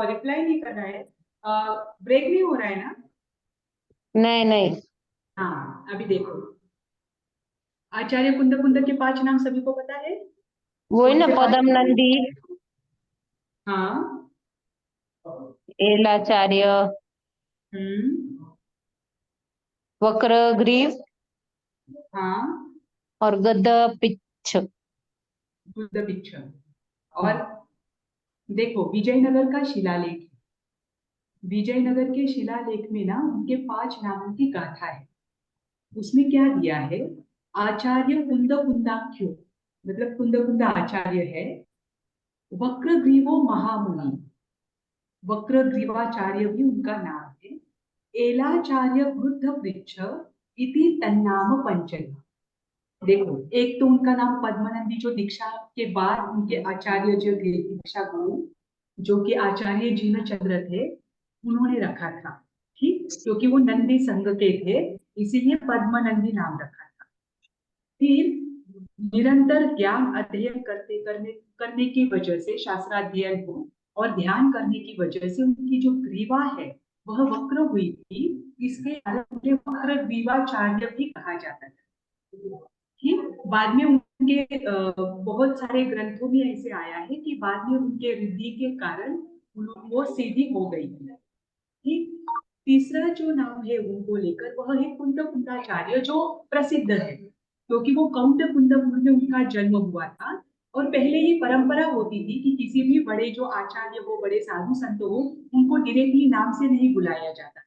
Reply नहीं कर रहा है। ब्रेक नहीं हो रहा है ना? नहीं नहीं। हाँ, अभी देखो। आचार्य कुंद कुंद के 5 नाम सभी को पता है? वो है कौन ना, से 5 पदम नाम? नंदी, हाँ। एलाचार्य, हम्म। वक्रग्रीव हाँ। और गद्द पिच्छ। बुद्ध भिक्षु। और देखो, विजयनगर का शिलालेख। विजयनगर के शिलालेख में ना उनके 5 नामों की गाथा है। उसमें क्या दिया है? आचार्य कुंद कुंदाख्यो, मतलब कुंद कुंद आचार्य है। वक्रग्रीवो महामुनि, वक्रग्रीवाचार्य भी उनका नाम है। एलाचार्य वृद्ध वृक्ष इति तन्नाम पंचम। देखो, एक तो उनका नाम पद्मनंदी, जो दीक्षा के बाद उनके आचार्य जो थे, दीक्षा गुरु जो कि आचार्य जीवनचंद्र थे, उन्होंने रखा था। ठीक, क्योंकि वो नंदी संघ के थे, इसीलिए पद्मनंदी नाम रखा था। फिर निरंतर ज्ञान अध्ययन करने की वजह से, शास्त्राध्ययन को और ध्यान करने की वजह से उनकी जो ग्रीवा है वह वक्र हुई थी। इसके कारण उन्हें वक्र ग्रीवाचार्य भी कहा जाता है। ठीक, बाद में उनके बहुत सारे ग्रंथों में ऐसे आया है कि बाद में उनके रिद्धि के कारण वो सीधी हो गई है। ठीक, तीसरा जो नाम है उनको लेकर वह है कुंद कुंदाचार्य, जो प्रसिद्ध है क्योंकि वो कौंड कुंदपुर में उनका जन्म हुआ था। और पहले ये परंपरा होती थी कि किसी भी बड़े जो आचार्य हो, बड़े साधु संत हो, उनको डायरेक्टली नाम से नहीं बुलाया जाता।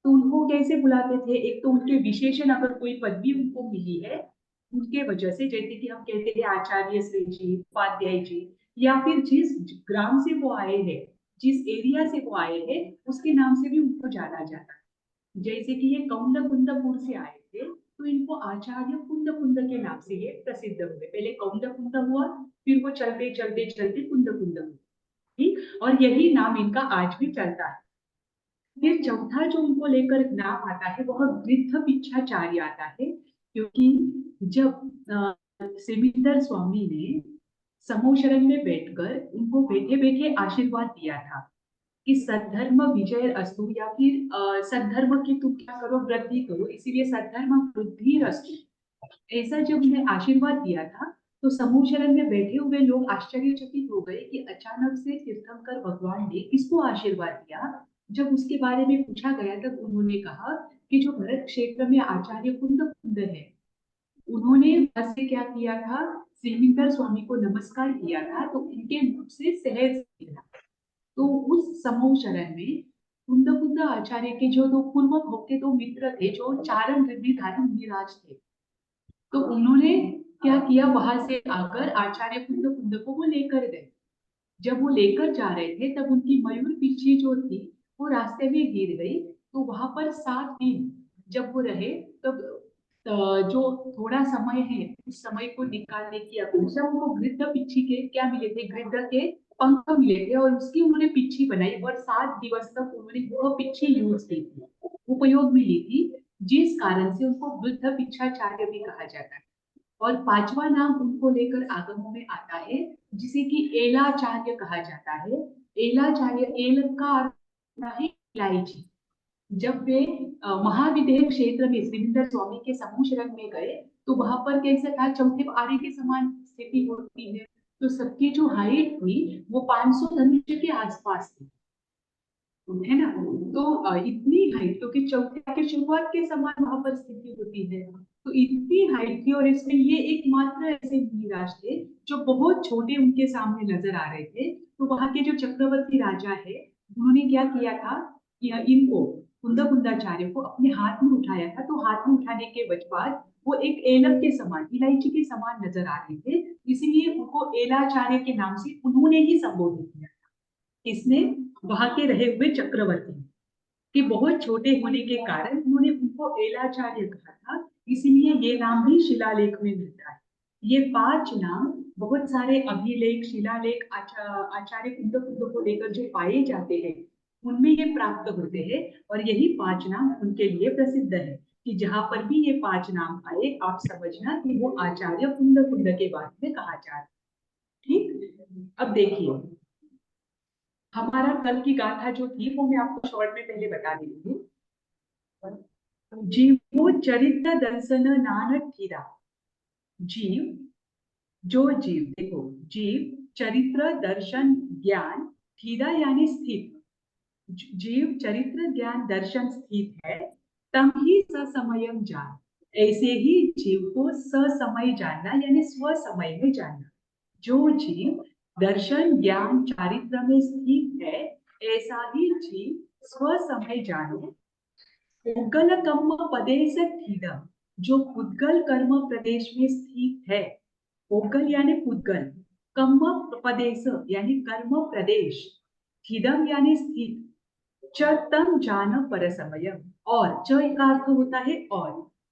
तो उनको कैसे बुलाते थे? एक तो उनके विशेषण, अगर कोई पदवी उनको मिली है उनके वजह से, जैसे कि हम कहते हैं आचार्य श्री जी, उपाध्याय जी, या फिर जिस ग्राम से वो आए हैं, जिस एरिया से वो आए हैं, उसके नाम से भी उनको जाना जाता है। जैसे कि ये कौंड कुंदपुर से आए थे, तो इनको आचार्य कुंद कुंद के नाम से ये प्रसिद्ध हुए। पहले कौंड कुंद हुआ, फिर वो चलते चलते चलते कुंद कुंद हुआ। ठीक, और यही नाम इनका आज भी चलता है। फिर चौथा जो उनको लेकर नाम आता है वह वृद्ध पिच्छाचार्य आता है, क्योंकि जब सिमिंदर स्वामी ने समोशरण में बैठकर उनको बैठे बैठे आशीर्वाद दिया था कि सद्धर्म विजय अस्तु, या फिर सद्धर्म की तुम क्या करो, वृद्धि करो, इसीलिए सद्धर्म वृद्धि अस्तु, ऐसा जब उन्हें आशीर्वाद दिया था, तो समूह शरण में बैठे हुए लोग आश्चर्यचकित हो गए कि अचानक से तीर्थंकर भगवान ने किसको आशीर्वाद दिया। जब उसके बारे में पूछा गया तब उन्होंने कहा कि जो भरत क्षेत्र में आचार्य कुंद कुंद है, उन्होंने वहां से क्या किया था, सिमिंदर स्वामी को नमस्कार किया था, तो उनके मुख से सहज निकला। तो उस समूह शरण में कुंद कुंद आचार्य के जो दो पूर्व भक्त, दो मित्र थे, जो चारण ऋद्धिधारी मुनिराज थे, तो उन्होंने क्या किया, वहां से आकर आचार्य कुंद कुंद को वो लेकर गए। जब वो लेकर जा रहे थे तब उनकी मयूर पिछी जो थी वो रास्ते में गिर गई। तो वहां पर 7 दिन जब वो रहे, तब जो थोड़ा समय है उस समय को निकालने की अपेक्षा उनको गृद्ध पिच्छी के क्या मिले थे, गृद्ध के पंख मिले थे, और उसकी उन्होंने पिच्छी बनाई और 7 दिवस तक उन्होंने वह पिच्छी यूज की थी, उपयोग में ली थी, जिस कारण से उनको वृद्ध पिच्छाचार्य भी कहा जाता है। और 5वां नाम उनको लेकर आगमों में आता है, जिसे कि एलाचार्य कहा जाता है। एलाचार्य, एल का अर्थ है इलायची। जब वे महाविदेह क्षेत्र में श्रीविंदर स्वामी के समूह शरण में गए, तो वहां पर कैसा था, चौथे आरे के समान स्थिति होती है, तो सबकी जो हाइट थी वो 500 धनुष के आसपास थी, है ना। तो इतनी हाइट, क्योंकि चौथे के शुरुआत के समान वहां पर स्थिति होती है, तो इतनी हाइट थी, और इसमें ये एकमात्र ऐसे मुनिराज थे जो बहुत छोटे उनके सामने नजर आ रहे थे। तो वहां के जो चक्रवर्ती राजा है, उन्होंने क्या किया था, इनको कुंद कुंदाचार्य को अपने हाथ में उठाया था। तो हाथ में उठाने के बाद वो एक एलम के समान, इलायची के समान नजर आ रहे थे, इसीलिए उनको एलाचार्य के नाम से उन्होंने ही संबोधित किया। इसने वहां के रहे हुए चक्रवर्ती के बहुत छोटे होने के कारण उन्होंने उनको एलाचार्य कहा था, इसीलिए ये नाम भी शिलालेख में मिलता है। ये 5 नाम बहुत सारे अभिलेख, शिलालेख, आचार्य कुंद कुंद को लेकर जो पाए जाते हैं उनमें ये प्राप्त होते हैं, और यही 5 नाम उनके लिए प्रसिद्ध है कि जहां पर भी ये 5 नाम आए आप समझना कि वो आचार्य कुंद कुंद के बारे में कहा जा रहा है। ठीक, अब देखिए हमारा कल की गाथा जो थी वो मैं आपको शॉर्ट में पहले बता देती हूँ। जीवो चरित्र दर्शन नानक थीरा। जीव, जो जीव, देखो, जीव चरित्र दर्शन ज्ञान, थीरा यानी स्थित, जीव चरित्र ज्ञान दर्शन स्थित है, तम ही ससमयम जान। ऐसे ही जीव को ससमय जानना यानी स्व समय में जानना। जो जीव दर्शन ज्ञान चारित्र में स्थित है, ऐसा ही जीव स्व समय जानो। पुद्गल कर्म पदेश स्थितम, जो पुद्गल कर्म प्रदेश में स्थित है। पुद्गल यानी पुद्गल, कर्म प्रदेश यानी कर्म प्रदेश, स्थितम यानी स्थित, च तम जान पर समयम, और च का अर्थ होता है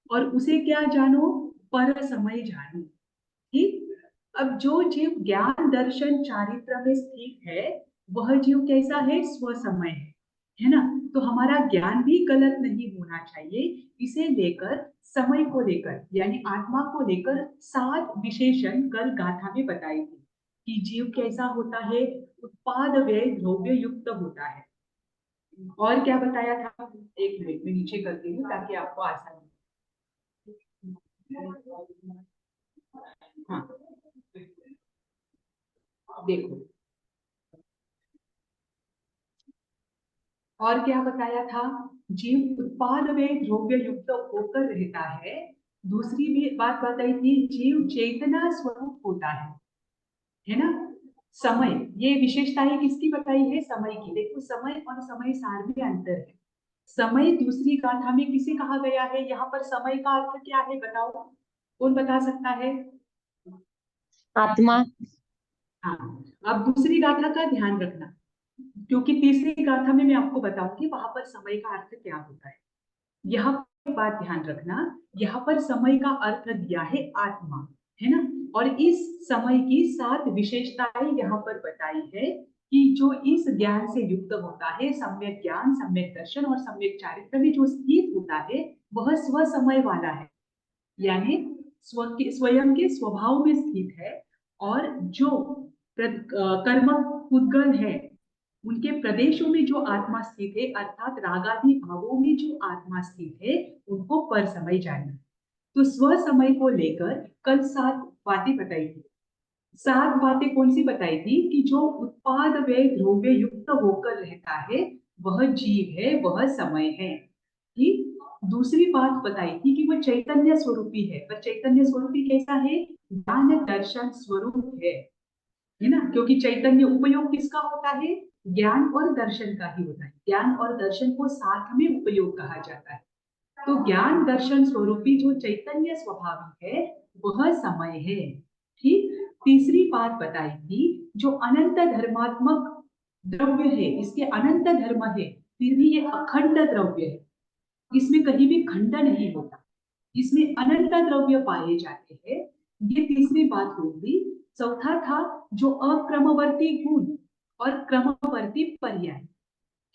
और उसे क्या जानो, पर समय जानो। ठीक। अब जो जीव ज्ञान दर्शन चारित्र में स्थित है, वह जीव कैसा है, स्व समय है ना। तो हमारा ज्ञान भी गलत नहीं होना चाहिए। इसे लेकर, समय को लेकर यानी आत्मा को लेकर 7 विशेषण कल गाथा में बताई थी कि जीव कैसा होता है, उत्पाद व्यय द्रव्य युक्त होता है। और क्या बताया था, एक मिनट में नीचे करती हूँ ताकि आपको आसानी। हाँ, देखो, और क्या बताया था, जीव उत्पाद में द्रव्य युक्त होकर रहता है। दूसरी भी बात बताई थी, जीव चेतना स्वरूप होता है ना। समय, ये विशेषताएं किसकी बताई है, समय की। देखो, समय और समय सार में अंतर है। समय दूसरी गाथा में किसे कहा गया है, यहाँ पर समय का अर्थ क्या है, बताओ, कौन बता सकता है। आत्मा। हाँ, अब दूसरी गाथा का ध्यान रखना, क्योंकि तीसरी गाथा में मैं आपको बताऊंगी वहां पर समय का अर्थ क्या होता है। यहाँ पर बात ध्यान रखना, यहाँ पर समय का अर्थ दिया है आत्मा, है ना। और इस समय की 7 विशेषताएं यहाँ पर बताई है कि जो इस ज्ञान से युक्त होता है, सम्यक ज्ञान, सम्यक दर्शन और सम्यक चारित्र में जो स्थित होता है, वह स्व समय वाला है, यानी स्वयं के स्वभाव में स्थित है। और जो कर्म पुद्गल है, उनके प्रदेशों में जो आत्मा स्थित है, अर्थात रागादि भावों में जो आत्मा स्थित है, उनको पर समय जानना। तो स्व समय को लेकर कल 7 बातें बताई थी। 7 बातें कौन सी बताई थी, कि जो उत्पाद व्यय द्रव्य युक्त होकर रहता है, वह जीव है, वह समय है। ठीक। दूसरी बात बताई थी कि वह चैतन्य स्वरूपी है, पर चैतन्य स्वरूपी कैसा है, ज्ञान दर्शन स्वरूप है ना। क्योंकि चैतन्य उपयोग किसका होता है, ज्ञान और दर्शन का ही होता है। ज्ञान और दर्शन को साथ में उपयोग कहा जाता है। तो ज्ञान दर्शन स्वरूपी जो चैतन्य स्वभाव है, वह समय है। ठीक। तीसरी बात बताई थी, जो अनंत धर्मात्मक द्रव्य है, इसके अनंत धर्म है, फिर भी ये अखंड द्रव्य है, इसमें कहीं भी खंड नहीं होता, इसमें अनंत द्रव्य पाए जाते हैं। ये तीसरी बात होगी। चौथा था, जो अक्रमवर्ती गुण और क्रमवर्ती पर्याय,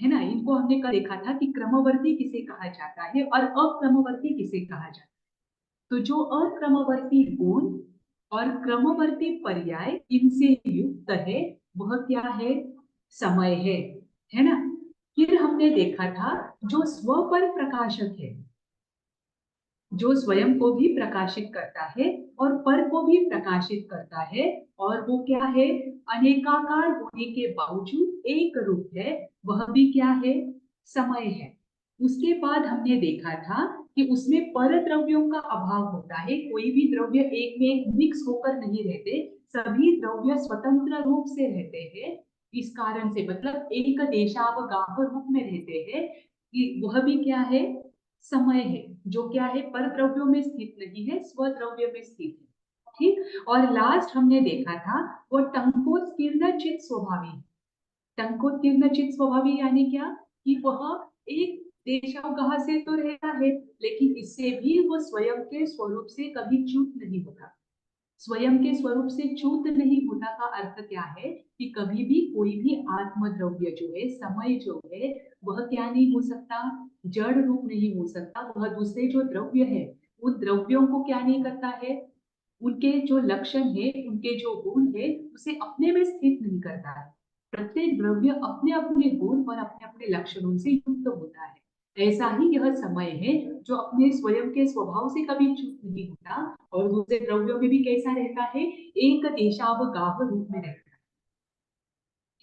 है ना। इनको हमने कल देखा था कि क्रमवर्ती किसे कहा जाता है और अक्रमवर्ती किसे कहा जाता है। तो जो अक्रमवर्ती गुण और क्रमवर्ती पर्याय इनसे युक्त है, वह क्या है, समय है ना। फिर हमने देखा था, जो स्व पर प्रकाशक है, जो स्वयं को भी प्रकाशित करता है और पर को भी प्रकाशित करता है, और वो क्या है, अनेकाकार होने के बावजूद एक रूप है, वह भी क्या है, समय है। उसके बाद हमने देखा था कि उसमें पर द्रव्यों का अभाव होता है, कोई भी द्रव्य एक में एक मिक्स होकर नहीं रहते, सभी द्रव्य स्वतंत्र रूप से रहते हैं। इस कारण से, मतलब एक देशावगाह रूप में रहते हैं, कि वह भी क्या है, समय है, जो क्या है, पर द्रव्यों में स्थित नहीं है, स्व द्रव्य में स्थित है। ठीक। और लास्ट हमने देखा था, वो टंकोत्कीर्ण चित स्वभावी। टंकोत्कीर्ण चित स्वभावी यानी क्या, कि वह एक देशावगाह से तो रहता है, लेकिन इससे भी वो स्वयं के स्वरूप से कभी च्युत नहीं होता। स्वयं के स्वरूप से च्युत नहीं होता का अर्थ क्या है, कि कभी भी कोई भी आत्मद्रव्य जो है, समय जो है, वह क्या नहीं हो सकता, जड़ रूप नहीं हो सकता। वह दूसरे जो द्रव्य है, उन द्रव्यों को क्या नहीं करता है, उनके जो लक्षण है, उनके जो गुण है, उसे अपने में स्थित नहीं करता है। प्रत्येक द्रव्य अपने अपने गुण और अपने अपने लक्षणों से युक्त होता है। ऐसा ही यह समय है जो अपने स्वयं के स्वभाव से कभी च्युत नहीं होता और दूसरे द्रव्यों में भी कैसा रहता है, एक देशावगाह रूप में रहता है।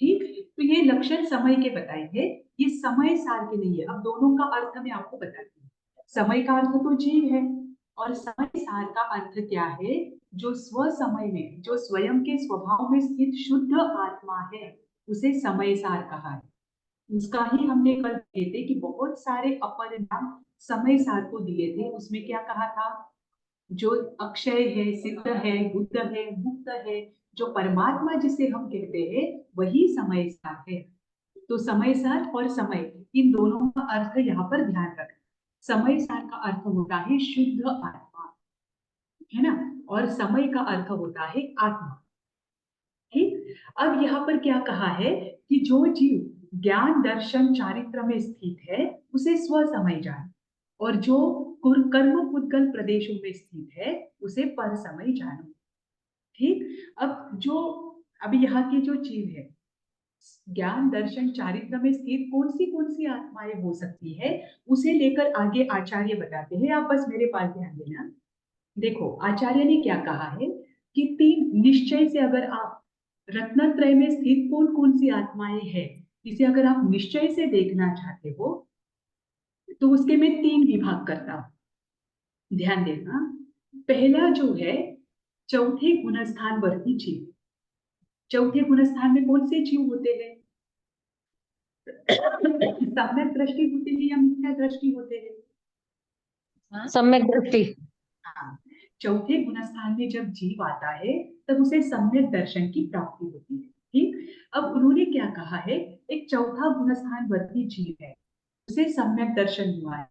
ठीक, तो ये लक्षण समय के बताए हैं, ये समय सार के नहीं है। अब दोनों का अर्थ मैं आपको बताती हूँ। समय का अर्थ तो जीव है और समय सार का अर्थ क्या है, जो स्व समय में, जो स्वयं के स्वभाव में स्थित शुद्ध आत्मा है, उसे समय सार कहा है। उसका ही हमने कल किए थे कि बहुत सारे अपर नाम समय सार को दिए थे। उसमें क्या कहा था, जो अक्षय है, सिद्ध है, बुद्ध है, मुक्त है, जो परमात्मा जिसे हम कहते हैं, वही समय सार है। तो समय सार और समय, इन दोनों का अर्थ यहाँ पर ध्यान रखें। समय सार का अर्थ होता है शुद्ध आत्मा, है ना, और समय का अर्थ होता है आत्मा। ठीक, अब यहाँ पर क्या कहा है कि जो जीव ज्ञान दर्शन चारित्र में स्थित है, उसे स्व समय जान, और जो कर्म पुद्गल प्रदेशों में स्थित है, उसे पर समय जानो। ठीक, अब जो, अब यहाँ की जो चीज है, ज्ञान दर्शन चारित्र में स्थित कौन सी आत्माएं हो सकती है, उसे लेकर आगे आचार्य बताते हैं। आप बस मेरे पास ध्यान देना। देखो आचार्य ने क्या कहा है कि तीन निश्चय से, अगर आप रत्नत्रय में स्थित कौन कौन सी आत्माएं हैं, इसे अगर आप निश्चय से देखना चाहते हो, तो उसके मैं तीन विभाग करता हूं, ध्यान देना। पहला जो है, चौथे गुणस्थान वर्ती जीव। चौथे गुणस्थान में कौन से जीव होते हैं? सम्यक दृष्टि होते हैं या मिथ्या दृष्टि होते हैं? सम्यक दृष्टि। हाँ, चौथे गुणस्थान में जब जीव आता है, तब उसे सम्यक दर्शन की प्राप्ति होती है। ठीक, अब उन्होंने क्या कहा है, एक चौथा गुणस्थान वर्ती जीव है, उसे सम्यक दर्शन हुआ है।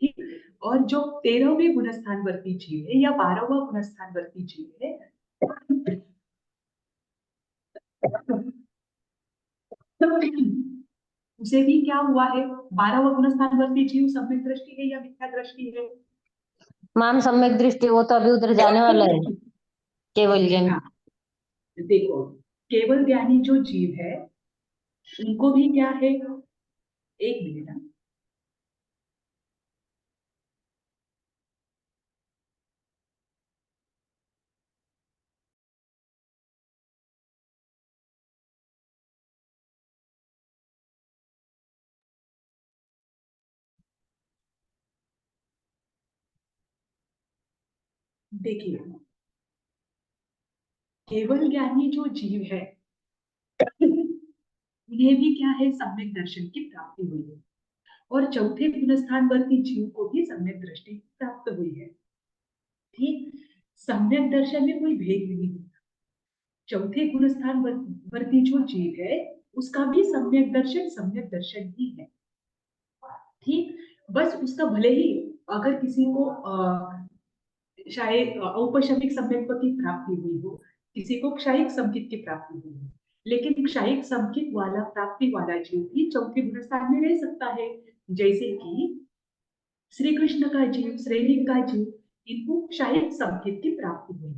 ठीक, और जो 13वें गुणस्थान वर्ती जीव है या 12वां गुणस्थान वर्ती जीव है, उसे भी क्या हुआ है, 12वां गुणस्थान वर्ती जीव सम्यक दृष्टि है या मिथ्या दृष्टि है? मैम सम्यक दृष्टि, वो तो अभी उधर जाने वाला है, केवल ज्ञान। हाँ, देखो, केवल ज्ञानी जो जीव है, उनको भी क्या है, एक मिनट, देखिए, केवल ज्ञानी जो जीव है, उन्हें भी क्या है, सम्यक दर्शन की प्राप्ति हुई है, और चौथे गुणस्थान वर्ती जीव को भी सम्यक दृष्टि प्राप्त हुई है। ठीक, सम्यक दर्शन में कोई भेद नहीं होता। चौथे गुणस्थान वर्ती जो जीव है, उसका भी सम्यक दर्शन ही है। ठीक, बस उसका भले ही, अगर किसी को शायद औपशमिक संकेत की प्राप्ति हुई हो, किसी को क्षयिक संकेत की प्राप्ति हुई हो, लेकिन क्षयिक संकेत वाला, प्राप्ति वाला जीव भी चौथे गुणस्थान में रह सकता है। जैसे कि श्री कृष्ण का जीव, श्रीलिंग का जीव, इनको क्षयिक संकेत की प्राप्ति हुई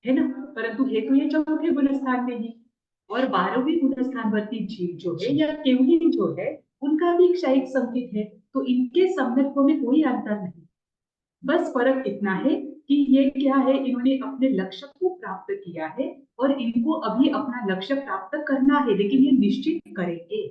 है ना, परंतु हेतु ये चौथे गुणस्थान में ही। और 12वें गुणस्थान वर्ती जीव जो है या केवली जो है, उनका भी क्षयिक संकेत है, तो इनके संदर्भ में कोई अंतर नहीं। बस फर्क इतना है कि ये क्या है, इन्होंने अपने लक्ष्य को प्राप्त किया है और इनको अभी अपना लक्ष्य प्राप्त करना है, लेकिन ये निश्चित करेंगे।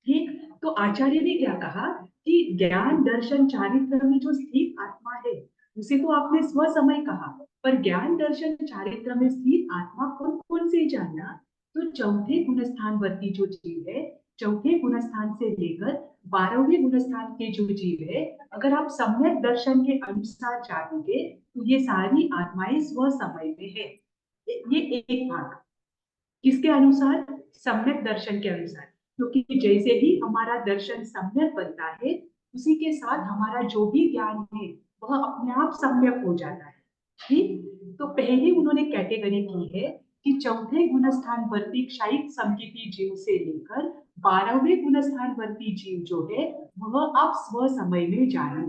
ठीक, तो आचार्य ने क्या कहा कि ज्ञान दर्शन चारित्र में जो स्थित आत्मा है, उसे तो आपने स्व समय कहा, पर ज्ञान दर्शन चारित्र में स्थित आत्मा कौन कौन से जानना? तो चौथे गुणस्थान वर्ती जो जीव है, चौथे गुणस्थान से लेकर 12वें गुणस्थान के जो जीव है, अगर आप सम्यक दर्शन के अनुसार जानेंगे, तो ये सारी आत्माएं स्व समय में है। ये एक भाग, किसके अनुसार? सम्यक दर्शन के अनुसार। क्योंकि जैसे ही हमारा दर्शन सम्यक बनता है, उसी के साथ हमारा जो भी ज्ञान है, वह अपने आप सम्यक हो जाता है। ठीक, तो पहले उन्होंने कैटेगरी की है कि चौथे गुणस्थान वर्ती क्षयिक संकेती जीव से लेकर 12वें गुणस्थान वर्ती जीव जो है, वह आप स्व समय में जानो।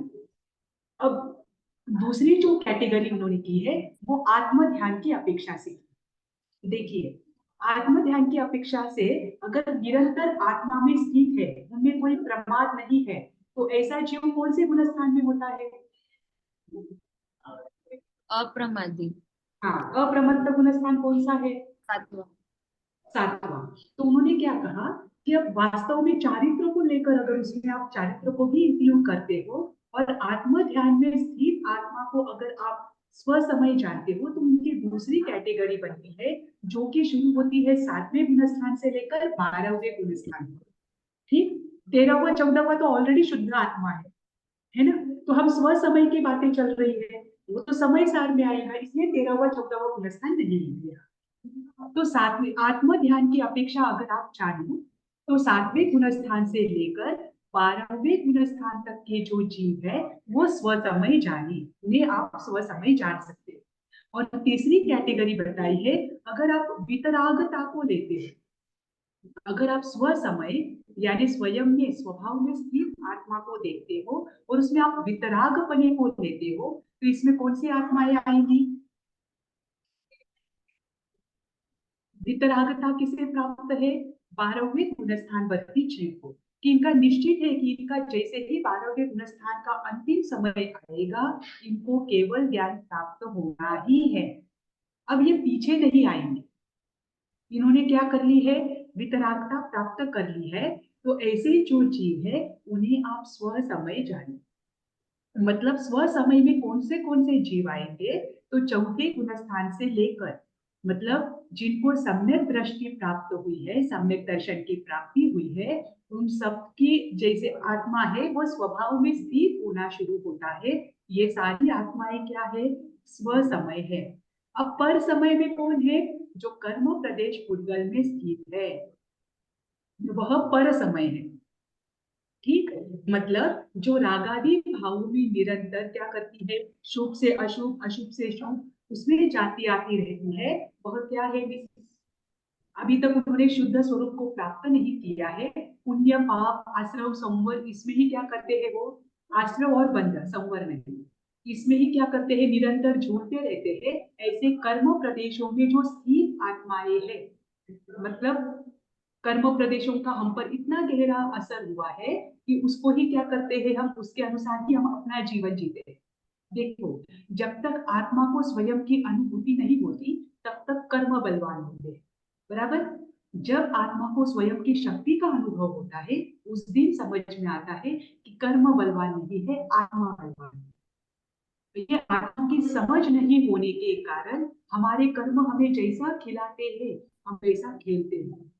अब दूसरी जो कैटेगरी उन्होंने की है, वो आत्म ध्यान की अपेक्षा से। देखिए, आत्म ध्यान की अपेक्षा से अगर निरंतर आत्मा में स्थित है, उनमें कोई प्रमाद नहीं है, तो ऐसा जीव कौन से गुण स्थान में होता है? अप्रमादी। हाँ, अप्रमत्त गुण स्थान कौन सा है? सातवां। सातवां। तो उन्होंने क्या कहा कि अब वास्तव में चारित्र को लेकर अगर उसमें आप चारित्र को भी इंक्लूड करते हो और आत्म ध्यान में स्थित आत्मा को अगर आप स्व समय जानते हो, तो उनकी दूसरी कैटेगरी बनती है जो कि शुरू होती है 7वें गुण स्थान से लेकर 12वें गुण स्थान तक। ठीक, 13वां 14वां तो ऑलरेडी शुद्ध आत्मा है ना? तो हम स्व समय की बातें चल रही है, वो तो समय सार में आएगा, इसलिए 13वां 14वां गुण स्थान नहीं लिया। तो 7वें आत्म ध्यान की अपेक्षा अगर आप चाहो तो 7वें गुण स्थान से लेकर 12वें गुण स्थान तक के जो जीव है वो स्व समय जाने, उन्हें आप स्व समय जान सकते हो। और तीसरी कैटेगरी बताई है, अगर आप वितरागता को लेते हैं, अगर आप स्व समय यानी स्वयं में स्वभाव में स्थित आत्मा को देखते हो और उसमें आप वितरागपने को लेते हो, तो इसमें कौन सी आत्माएं आएंगी? वितरागता किसे प्राप्त है? 12वें गुण स्थान वर्ती जीव को, कि इनका निश्चित है कि इनका जैसे ही 12वें गुण स्थान का अंतिम समय आएगा, इनको केवल ज्ञान प्राप्त होना ही है। अब ये पीछे नहीं आएंगे, इन्होंने क्या कर ली है? वितरागता प्राप्त कर ली है। तो ऐसे जो जीव है उन्हें आप स्व समय जाने, मतलब स्व समय में कौन से जीव आएंगे? तो चौथे गुण स्थान से लेकर, मतलब जिनको सम्यक दृष्टि प्राप्त हुई है, सम्यक दर्शन की प्राप्ति हुई है, उन सबकी जैसे आत्मा है वो स्वभाव में स्थित होना शुरू होता है। ये सारी आत्माएं क्या है? स्व समय है। अब पर समय में कौन है? जो कर्म प्रदेश पुद्गल में स्थित है, वह पर समय है। ठीक, मतलब जो रागादि भावों में निरंतर क्या करती है? शुभ से अशुभ, अशुभ से शुभ, उसमें जाती आती रहती है, वह क्या है? अभी तक उन्होंने शुद्ध स्वरूप को प्राप्त नहीं किया है। पुण्य पाप आश्रव संवर, इसमें ही क्या करते हैं वो? आश्रव और बंधन, संवर नहीं, इसमें ही क्या करते हैं? निरंतर झूठते रहते हैं। ऐसे कर्म प्रदेशों में जो स्थित आत्माएं है, मतलब कर्म प्रदेशों का हम पर इतना गहरा असर हुआ है कि उसको ही क्या करते हैं हम? उसके अनुसार ही हम अपना जीवन जीते हैं। देखो, जब तक आत्मा को स्वयं की अनुभूति नहीं होती तब तक कर्म बलवान होते हैं, बराबर? जब आत्मा को स्वयं की शक्ति का अनुभव होता है, उस दिन समझ में आता है कि कर्म बलवान नहीं है, आत्मा बलवान है। तो ये आत्मा की समझ नहीं होने के कारण हमारे कर्म हमें जैसा खिलाते हैं हम वैसा खेलते हैं,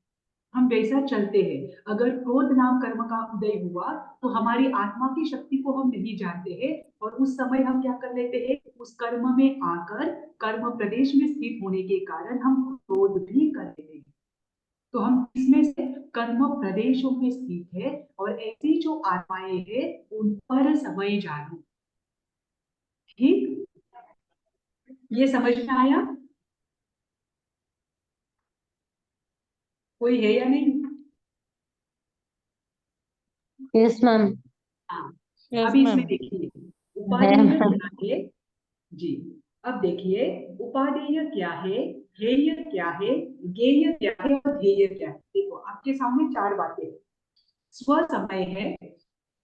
हम वैसा चलते हैं। अगर क्रोध नाम कर्म का उदय हुआ तो हमारी आत्मा की शक्ति को हम नहीं जानते हैं, और उस समय हम क्या कर लेते हैं? उस कर्म में आकर कर्म प्रदेश में स्थित होने के कारण हम क्रोध भी कर लेते हैं। तो हम इसमें से कर्म प्रदेशों में स्थित है, और ऐसी जो आत्माएं हैं उन पर समय जानो। ठीक, ये समझ में आया? कोई है या नहीं? Yes ma'am. हाँ, Yes, अभी इसमें ma'am. देखिए है उपादेय मैम। क्या है जी। अब देखिए, उपादेय क्या है, हेय क्या है, ज्ञेय क्या है और ध्येय क्या है। देखो, आपके सामने चार बातें हैं। स्व समय है,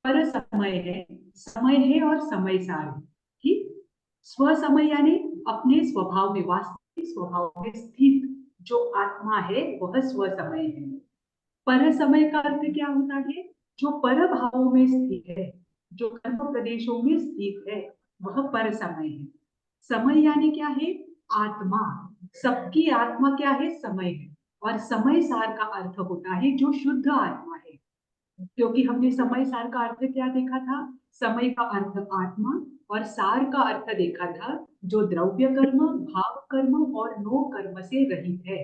पर समय है, समय है और समय सार है। ठीक, स्व समय यानी अपने स्वभाव में, वास्तविक स्वभाव में स्थित जो आत्मा है वह स्व समय है। पर समय का अर्थ क्या होता है? जो पर भावों में स्थित है, जो कर्म प्रदेशों में स्थित है, वह पर समय है। समय यानी क्या है? आत्मा, सबकी आत्मा क्या है? समय है। और समय सार का अर्थ होता है जो शुद्ध आत्मा है, क्योंकि हमने समय सार का अर्थ क्या देखा था? समय का अर्थ आत्मा, और सार का अर्थ देखा था जो द्रव्य कर्म, भाव कर्म और नो कर्म से रहित है।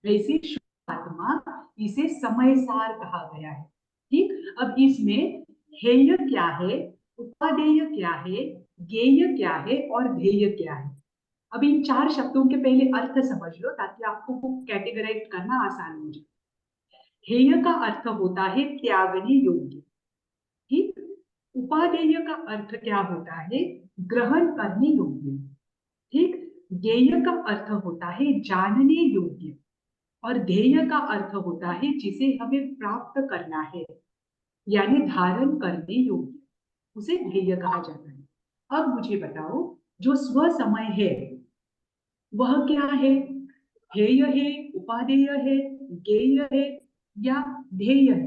वैसे शुद्ध आत्मा, इसे समय सार कहा गया है। ठीक, अब इसमें हेय क्या है, उपादेय क्या है, ज्ञेय क्या है और ध्येय क्या है। अब इन चार शब्दों के पहले अर्थ समझ लो ताकि आपको वो कैटेगराइज करना आसान हो जाए। हेय का अर्थ होता है त्यागने योग्य। ठीक, उपादेय का अर्थ क्या होता है? ग्रहण करने योग्य। ठीक, ज्ञेय का अर्थ होता है जानने योग्य, और ध्येय का अर्थ होता है जिसे हमें प्राप्त करना है, यानी धारण करने योग्य, उसे ध्येय कहा जाता है। अब मुझे बताओ, जो स्व समय है वह क्या है? ध्येय है, उपादेय है, ज्ञेय है या ध्येय है?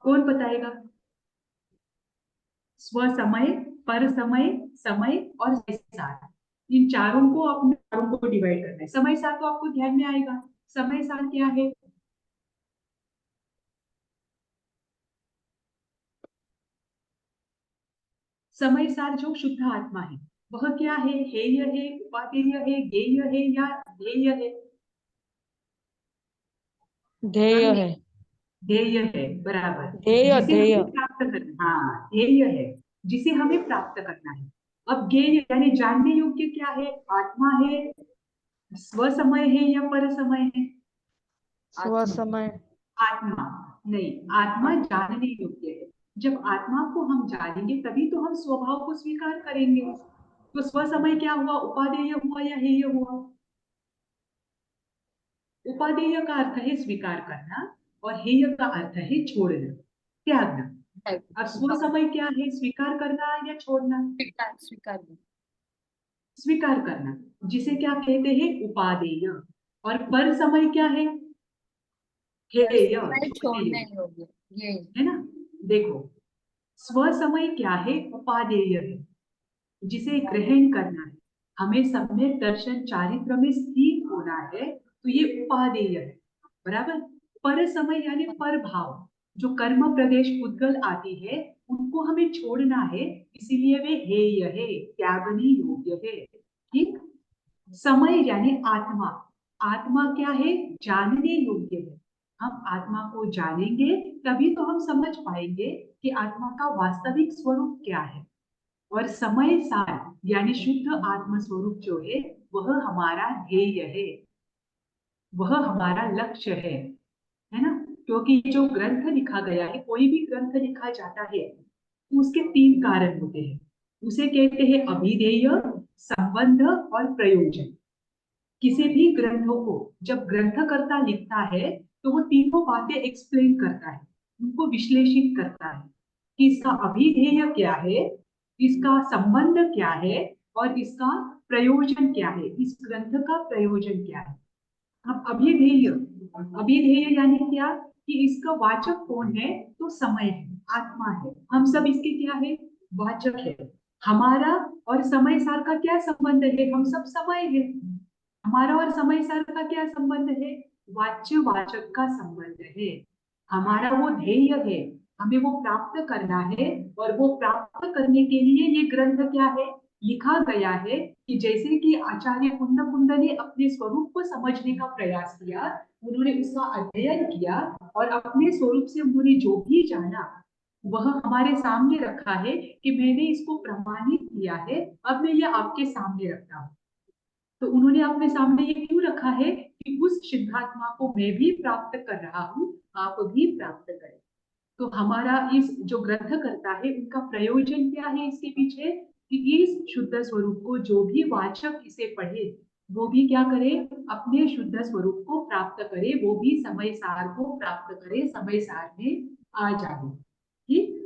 कौन बताएगा? स्व समय, पर समय, समय और सार, इन चारों को अपने चारों को डिवाइड करना है। समय सार तो आपको ध्यान में आएगा। समय सार क्या है? समय सार जो शुद्ध आत्मा है वह क्या है? हेय है, उपादेय है, ज्ञेय है या ध्येय है? ध्येय हाँ, है। ध्येय है, बराबर। ध्येय जिसे ध्येय। हमें प्राप्त करना, हाँ ध्येय है जिसे हमें प्राप्त करना है। अब ज्ञेय यानी जानने योग्य क्या है? आत्मा है, स्व समय है या पर समय है? स्व समय। आत्मा नहीं, आत्मा जानने योग्य है। जब आत्मा को हम जानेंगे तभी तो हम स्वभाव को स्वीकार करेंगे। तो स्व समय क्या हुआ? उपादेय हुआ या हेय हुआ? उपादेय का अर्थ है स्वीकार करना और हेय का अर्थ है छोड़ना, त्यागना। अब स्व समय क्या है? स्वीकार करना या छोड़ना? स्वीकार। स्वीकार करना, जिसे क्या कहते हैं? उपादेय। और पर समय क्या है? हेय, छोड़ने हेय, योग्य, ये है ना? देखो, स्व समय क्या है? उपादेय है, जिसे ग्रहण करना है। हमें सब में दर्शन चारित्र में स्थिर होना है, तो ये उपादेय है, बराबर। पर समय यानी पर भाव, जो कर्म प्रदेश उद्गल आती है उनको हमें छोड़ना है, इसीलिए वे हेय है, त्यागने योग्य है। ठीक। समय यानी आत्मा, आत्मा क्या है? जानने योग्य है। हम आत्मा को जानेंगे तभी तो हम समझ पाएंगे कि आत्मा का वास्तविक स्वरूप क्या है। और समय सार यानी शुद्ध आत्म स्वरूप जो है वह हमारा ध्येय है, वह हमारा लक्ष्य है ना? क्योंकि जो ग्रंथ लिखा गया है, कोई भी ग्रंथ लिखा जाता है तो उसके तीन कारण होते हैं। उसे कहते हैं अभिधेय, संबंध और प्रयोजन। किसी भी ग्रंथों को जब ग्रंथकर्ता लिखता है तो वो तीनों बातें एक्सप्लेन करता है, उनको विश्लेषित करता है कि इसका अभिधेय क्या है, इसका संबंध क्या है और इसका प्रयोजन क्या है, इस ग्रंथ का प्रयोजन क्या है। अब अभिधेय, अभिधेय यानी क्या? कि इसका वाचक कौन है? तो समय है, आत्मा है। हम सब इसके क्या है? वाचक है। हमारा और समय सार का क्या संबंध है? हम सब समय है। हमारा और समय सार का क्या संबंध है? वाच्य वाचक का संबंध है। हमारा वो ध्येय है, हमें वो प्राप्त करना है, और वो प्राप्त करने के लिए ये ग्रंथ क्या है? लिखा गया है। कि जैसे कि आचार्य कुंद कुंद ने अपने स्वरूप को समझने का प्रयास किया, उन्होंने उसका अध्ययन किया और अपने स्वरूप से उन्होंने जो भी जाना वह हमारे सामने रखा है कि मैंने इसको प्रमाणित किया है, अब मैं ये आपके सामने रखता हूँ। तो उन्होंने अपने सामने ये क्यों रखा है? कि उस सिद्धात्मा को मैं भी प्राप्त कर रहा हूँ, आप भी प्राप्त करें। तो हमारा इस जो ग्रंथ करता है उनका प्रयोजन क्या है इसके पीछे? कि इस शुद्ध स्वरूप को जो भी वाचक इसे पढ़े वो भी क्या करे? अपने शुद्ध स्वरूप को प्राप्त करे, वो भी समय सार को प्राप्त करे, समय सार में आ जाए। ठीक।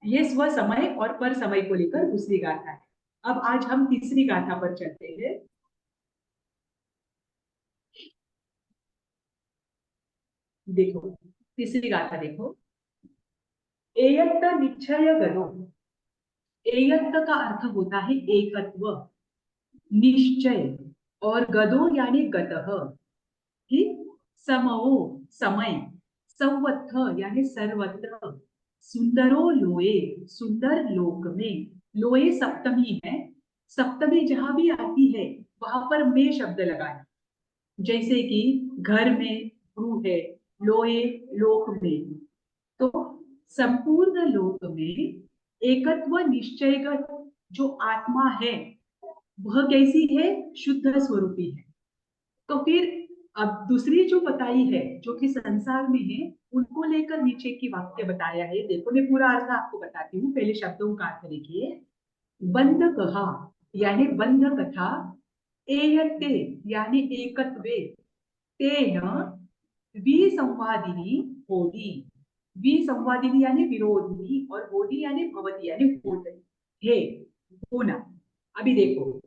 ये स्व समय और पर समय को लेकर दूसरी गाथा है। अब आज हम तीसरी गाथा पर चलते हैं। देखो, तीसरी गाथा देखो। एयत्त निश्चय गदो। एयत्त का अर्थ होता है एकत्व, निश्चय, और गदो यानी गतः। ठीक। समओ समय, संवत्थ यानी सर्वत्र, सुंदरो लोए सुंदर लोक में। लोए सप्तमी है, सप्तमी जहां भी आती है वहां पर में शब्द लगाना। जैसे कि घर में रू है, लोए लोक में। तो संपूर्ण लोक में एकत्व निश्चयगत जो आत्मा है वह कैसी है? शुद्ध स्वरूपी है। तो फिर अब दूसरी जो बताई है जो कि संसार में है, उनको लेकर नीचे की वाक्य बताया है। देखो, मैं पूरा अर्थ आपको बताती हूँ, पहले शब्दों का अर्थ देखिए। बंध कहा यानी बंध कथा, एयते यानी एकत्वे तेन विसंवादिनी होती। विसंवादिनी यानी विरोधी और होती यानी भवती यानी होते है, होना। अभी देखो,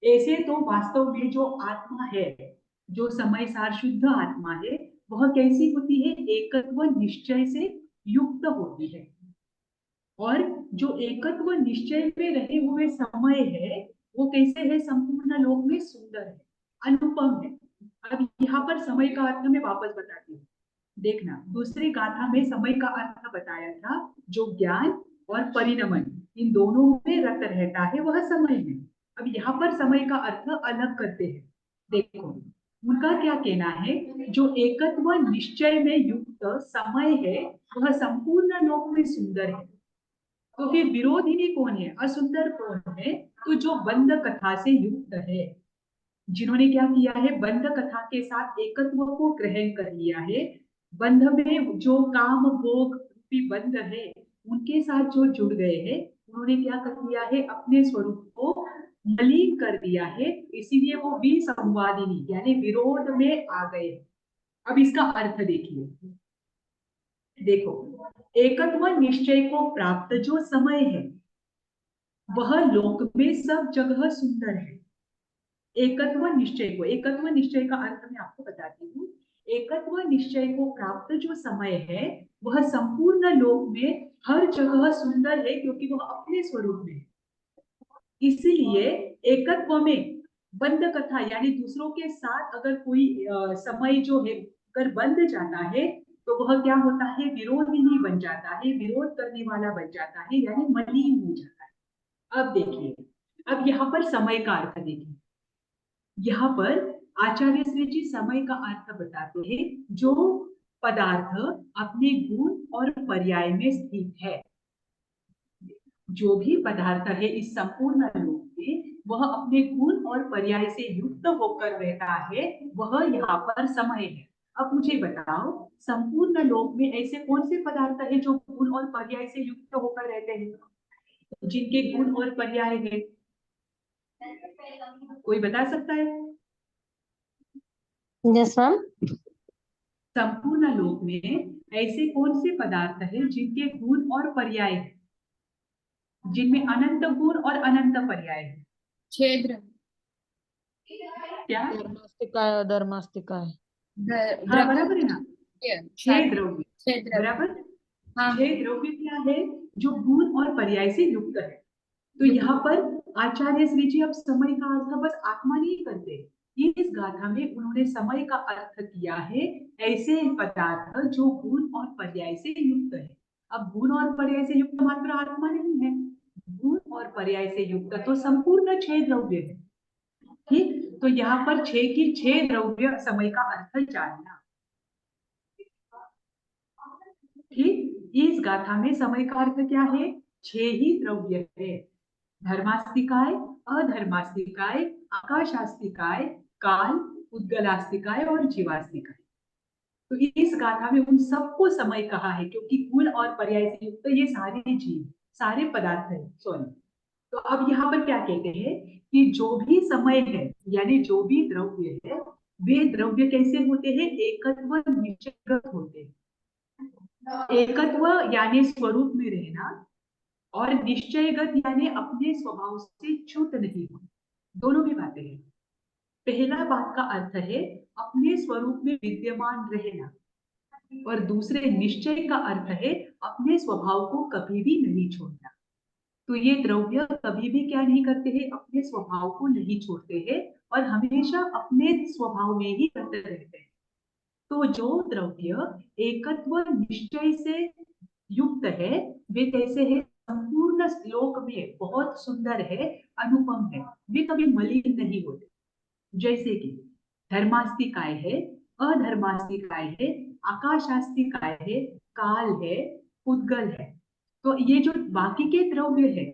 ऐसे तो वास्तव में जो आत्मा है, जो समय सार शुद्ध आत्मा है, वह कैसी होती है? एकत्व निश्चय से युक्त होती है। और जो एकत्व निश्चय में रहे हुए समय है, वो कैसे है? संपूर्ण लोक में सुंदर है, अनुपम है। अब यहाँ पर समय का अर्थ मैं वापस बताती हूँ। देखना, दूसरी गाथा में समय का अर्थ बताया था, जो ज्ञान और परिणमन इन दोनों में रत रहता है, वह समय है। अब यहाँ पर समय का अर्थ अलग करते हैं। देखो, उनका क्या कहना है? जो एकत्व निश्चय में युक्त समय है, वह संपूर्ण लोक में सुंदर है। तो फिर विरोधिनी कौन है? असुंदर कौन है? तो जो बंध कथा से युक्त है, जिन्होंने क्या किया है? बंध कथा के साथ एकत्व को ग्रहण कर लिया है। बंध में जो काम भोग रूपी बंध है, उनके साथ जो जुड़ गए हैं, उन्होंने क्या कर दिया है? अपने स्वरूप को मलिन कर दिया है, इसीलिए वो विसंवादिनी यानी विरोध में आ गए। अब इसका अर्थ देखिए, देखो, एकत्व निश्चय को प्राप्त जो समय है, वह लोक में सब जगह सुंदर है। एकत्व निश्चय का अर्थ मैं आपको बताती हूँ। एकत्व निश्चय को प्राप्त जो समय है, वह संपूर्ण लोक में हर जगह सुंदर है, क्योंकि वह अपने स्वरूप में है। इसलिए एकत्व में बंध कथा यानी दूसरों के साथ अगर कोई समय जो है अगर बंध जाता है, तो वह क्या होता है? विरोधी बन जाता है, विरोध करने वाला बन जाता है, यानी मलिन हो जाता है। अब देखिए, अब यहाँ पर समय का अर्थ देखिए। यहाँ पर आचार्य श्री जी समय का अर्थ बताते हैं, जो पदार्थ अपने गुण और पर्याय में स्थित है। जो भी पदार्थ है इस संपूर्ण लोक में, वह अपने गुण और पर्याय से युक्त होकर रहता है, वह यहाँ पर समय है। अब मुझे बताओ, संपूर्ण लोक में ऐसे कौन से पदार्थ है जो गुण और पर्याय से युक्त होकर रहते हैं, जिनके गुण और पर्याय है? कोई बता सकता है? Yes ma'am. संपूर्ण लोक में ऐसे कौन से पदार्थ है जिनके गुण और पर्याय है, जिनमें अनंत गुण और अनंत पर्याय है? क्षेत्र, क्या? धर्मास्तिकाय अधर्मास्तिकाय। हाँ, बराबर है ना? छह सारे द्रव्य, क्षेत्र। बराबर। हाँ, छह द्रव्य क्या है? जो गुण और पर्याय से युक्त है। तो यहाँ पर आचार्य श्री जी अब समय का अर्थ बस आत्मा नहीं करते, इस गाथा में उन्होंने समय का अर्थ किया है ऐसे पदार्थ जो गुण और पर्याय से युक्त है। अब गुण और पर्याय से युक्त मात्र आत्मा नहीं है, गुण और पर्याय से युक्त तो संपूर्ण छह द्रव्य है। ठीक, तो यहाँ पर छह की छह द्रव्य समय का अर्थ जानना। ठीक, इस गाथा में समय का अर्थ क्या है? छह ही द्रव्य है। धर्मास्तिकाय, अधर्मास्तिकाय, आकाशास्तिकाय, काल, उद्गलास्तिकाय और जीवास्तिकाय। तो इस गाथा में उन सबको समय कहा है, क्योंकि गुण और पर्याय से युक्त ये सारे जीव, सारे पदार्थ है। सॉरी, तो अब यहाँ पर क्या कहते हैं कि जो भी समय है यानी जो भी द्रव्य है, वे द्रव्य कैसे होते हैं? एकत्व निश्चयगत होते हैं। एकत्व यानी स्वरूप में रहना, और निश्चयगत यानी अपने स्वभाव से च्युत नहीं हो। दोनों भी बातें हैं। पहला बात का अर्थ है अपने स्वरूप में विद्यमान रहना, और दूसरे निश्चय का अर्थ है अपने स्वभाव को कभी भी नहीं छोड़ना। तो ये द्रव्य कभी भी क्या नहीं करते हैं? अपने स्वभाव को नहीं छोड़ते हैं और हमेशा अपने स्वभाव में ही रहते रहते हैं। तो जो द्रव्य एकत्व निश्चय से युक्त है, वे कैसे है? संपूर्ण श्लोक में बहुत सुंदर है, अनुपम है, वे कभी मलिन नहीं होते। जैसे कि धर्मास्तिकाय है, अधर्मास्तिकाय है, आकाशास्तिकाय है, काल है, उद्गल है। तो ये जो बाकी के द्रव्य है,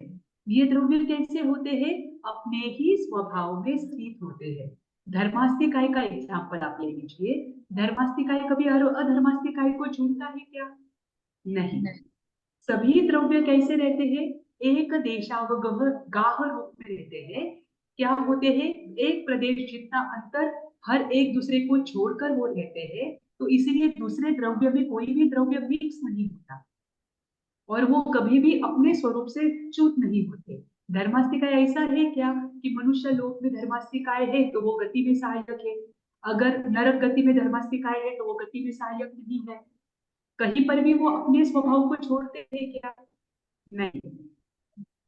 ये द्रव्य कैसे होते हैं? अपने ही स्वभाव में स्थित होते हैं। धर्मास्तिकाय का एग्जाम्पल आप ले लीजिए। धर्मास्तिकाय कभी अधर्मास्तिकाय को छूटता है क्या? नहीं। सभी द्रव्य कैसे रहते हैं? एक देशावगह गाह रूप में रहते हैं। क्या होते हैं, एक प्रदेश जितना अंतर हर एक दूसरे को छोड़कर वो रहते हैं, तो इसीलिए दूसरे द्रव्य में कोई भी द्रव्य मिक्स नहीं होता और वो कभी भी अपने स्वरूप से च्युत नहीं होते। धर्मास्तिका ऐसा है क्या कि मनुष्य लोक में धर्मास्तिकाएं है तो वो गति में सहायक है, अगर नरक गति में धर्मास्तिकाएं है तो वो गति में सहायक नहीं है। कहीं पर भी वो अपने स्वभाव को छोड़ते हैं क्या? नहीं।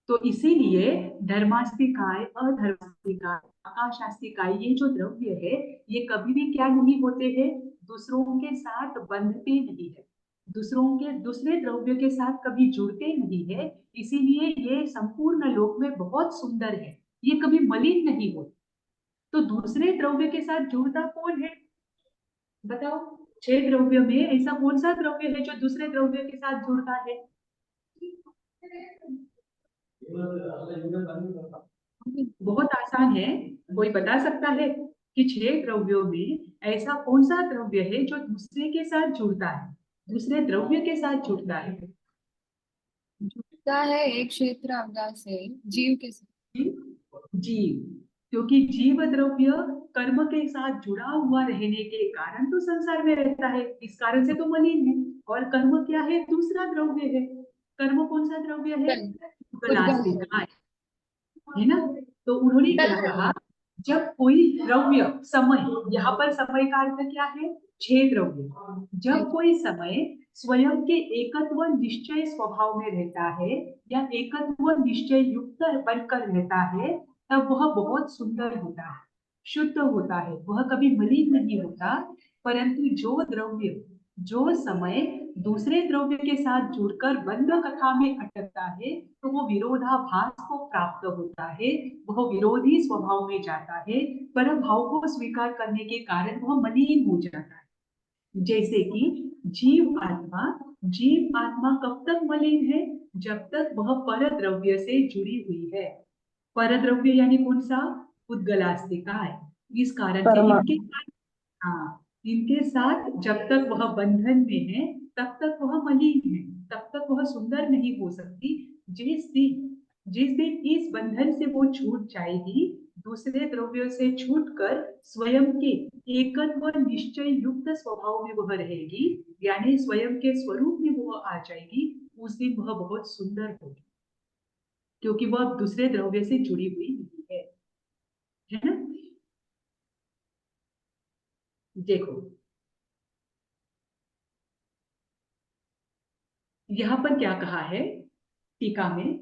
तो इसीलिए धर्मास्तिकाय, अधर्मास्तिकाय, आकाशास्तिकाय, ये जो द्रव्य है ये कभी भी क्या नहीं होते हैं, दूसरों के साथ बंधते नहीं है, दूसरों के दूसरे द्रव्य के साथ कभी जुड़ते नहीं है। इसीलिए ये संपूर्ण लोक में बहुत सुंदर है, ये कभी मलिन नहीं होते। तो दूसरे द्रव्य के साथ जुड़ता कौन है, बताओ? 6 द्रव्य में ऐसा कौन सा द्रव्य है जो दूसरे द्रव्य के साथ जुड़ता है? बहुत आसान है, कोई बता सकता है कि 6 द्रव्यों में ऐसा कौन सा द्रव्य है जो दूसरे के साथ जुड़ता है, दूसरे द्रव्य के साथ जुड़ता है? जुड़ता है एक क्षेत्र अवधा से जीव के साथ। जीव, क्योंकि जीव द्रव्य कर्म के साथ जुड़ा हुआ रहने के कारण तो संसार में रहता है, इस कारण से तो मलिन है। और कर्म क्या है, दूसरा द्रव्य है। कर्म कौन सा द्रव्य है? उद्गल उद्गलास्तिकाय, है ना? तो उन्होंने क्या कहा, जब कोई द्रव्य समय, यहाँ पर समय का अर्थ क्या है, 6 द्रव्य, जब कोई समय स्वयं के एकत्व निश्चय स्वभाव में रहता है या एकत्व निश्चय युक्त बनकर रहता है, तब वह बहुत सुंदर होता है, शुद्ध होता है, वह कभी मलिन नहीं होता। परंतु जो द्रव्य, जो समय दूसरे द्रव्य के साथ जुड़कर बंध कथा में अटकता है, तो वो विरोधाभास को प्राप्त होता है, वह विरोधी स्वभाव में जाता है, पर भाव को स्वीकार करने के कारण वह मलिन हो जाता है। जैसे कि जीव आत्मा, जीव आत्मा कब तक मलिन है, जब तक वह पर द्रव्य से जुड़ी हुई है। पर द्रव्य यानी कौन सा? उद्गलास्तिकाय। इस कारण से कर्म। इनके, हाँ, इनके साथ जब तक वह बंधन में है तब तक वह मलिन है, तब तक वह सुंदर नहीं हो सकती। जिस दिन इस बंधन से वो छूट जाएगी, दूसरे द्रव्यों से छूटकर स्वयं के एकत्व निश्चय युक्त स्वभाव में वह रहेगी, यानी स्वयं के स्वरूप में वह आ जाएगी, उस दिन वह बहुत सुंदर होगी, क्योंकि वह दूसरे द्रव्य से जुड़ी हुई नहीं है ना? देखो यहाँ पर क्या कहा है टीका में,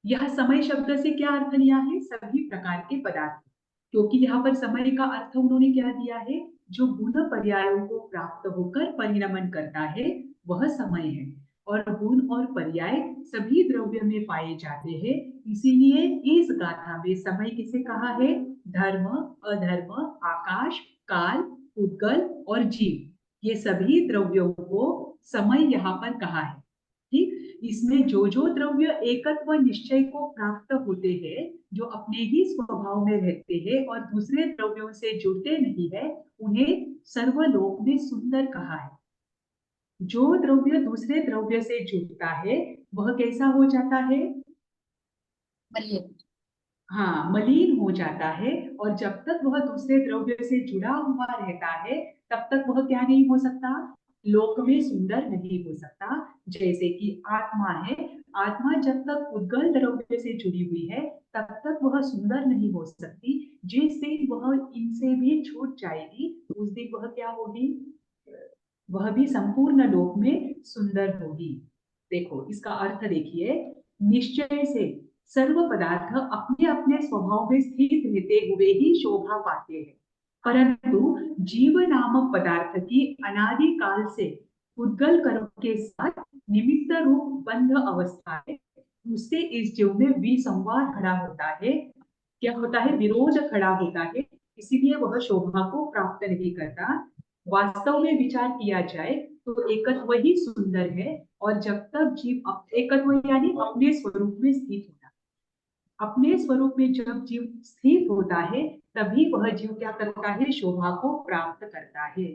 यह समय शब्द से क्या अर्थ लिया है, सभी प्रकार के पदार्थ, क्योंकि यहाँ पर समय का अर्थ उन्होंने क्या दिया है, जो गुण पर्यायों को प्राप्त होकर परिणमन करता है वह समय है। और गुण और पर्याय सभी द्रव्य में पाए जाते हैं, इसीलिए इस गाथा में समय किसे कहा है, धर्म, अधर्म, आकाश, काल, उद्गल और जीव, ये सभी द्रव्यों को समय यहाँ पर कहा है। ठीक, इसमें जो द्रव्य एकत्व निश्चय को प्राप्त होते हैं, जो अपने ही स्वभाव में रहते हैं और दूसरे द्रव्यों से जुड़ते नहीं है, उन्हें सर्वलोक में सुंदर कहा है। जो द्रव्य दूसरे द्रव्य से जुड़ता है वह कैसा हो जाता है? मलिन। हाँ, मलिन हो जाता है। और जब तक वह दूसरे द्रव्य से जुड़ा हुआ रहता है तब तक वह क्या नहीं हो सकता, लोक में सुंदर नहीं हो सकता। जैसे कि आत्मा है, आत्मा जब तक उद्गल द्रव्य से जुड़ी हुई है तब तक वह सुंदर नहीं हो सकती। जिस दिन वह इनसे भी छूट जाएगी, उस दिन वह क्या होगी, वह भी संपूर्ण लोक में सुंदर होगी। देखो इसका अर्थ देखिए, निश्चय से सर्व पदार्थ अपने अपने स्वभाव में स्थित रहते हुए ही शोभा पाते हैं, परंतु जीव नामक पदार्थ की अनादि काल से उद्गल कर्म के साथ निमित्त रूप बंध अवस्था है, उससे इस जीव में विसंवाद खड़ा होता है। क्या होता है, विरोध खड़ा होता है, इसीलिए वह शोभा को प्राप्त नहीं करता। वास्तव में विचार किया जाए तो एकत्व ही सुंदर है। और जब तक जीव एकत्व यानी अपने स्वरूप में स्थित होता, अपने स्वरूप में जब जीव स्थित होता है तभी वह जीव क्या करता है, शोभा को प्राप्त करता है।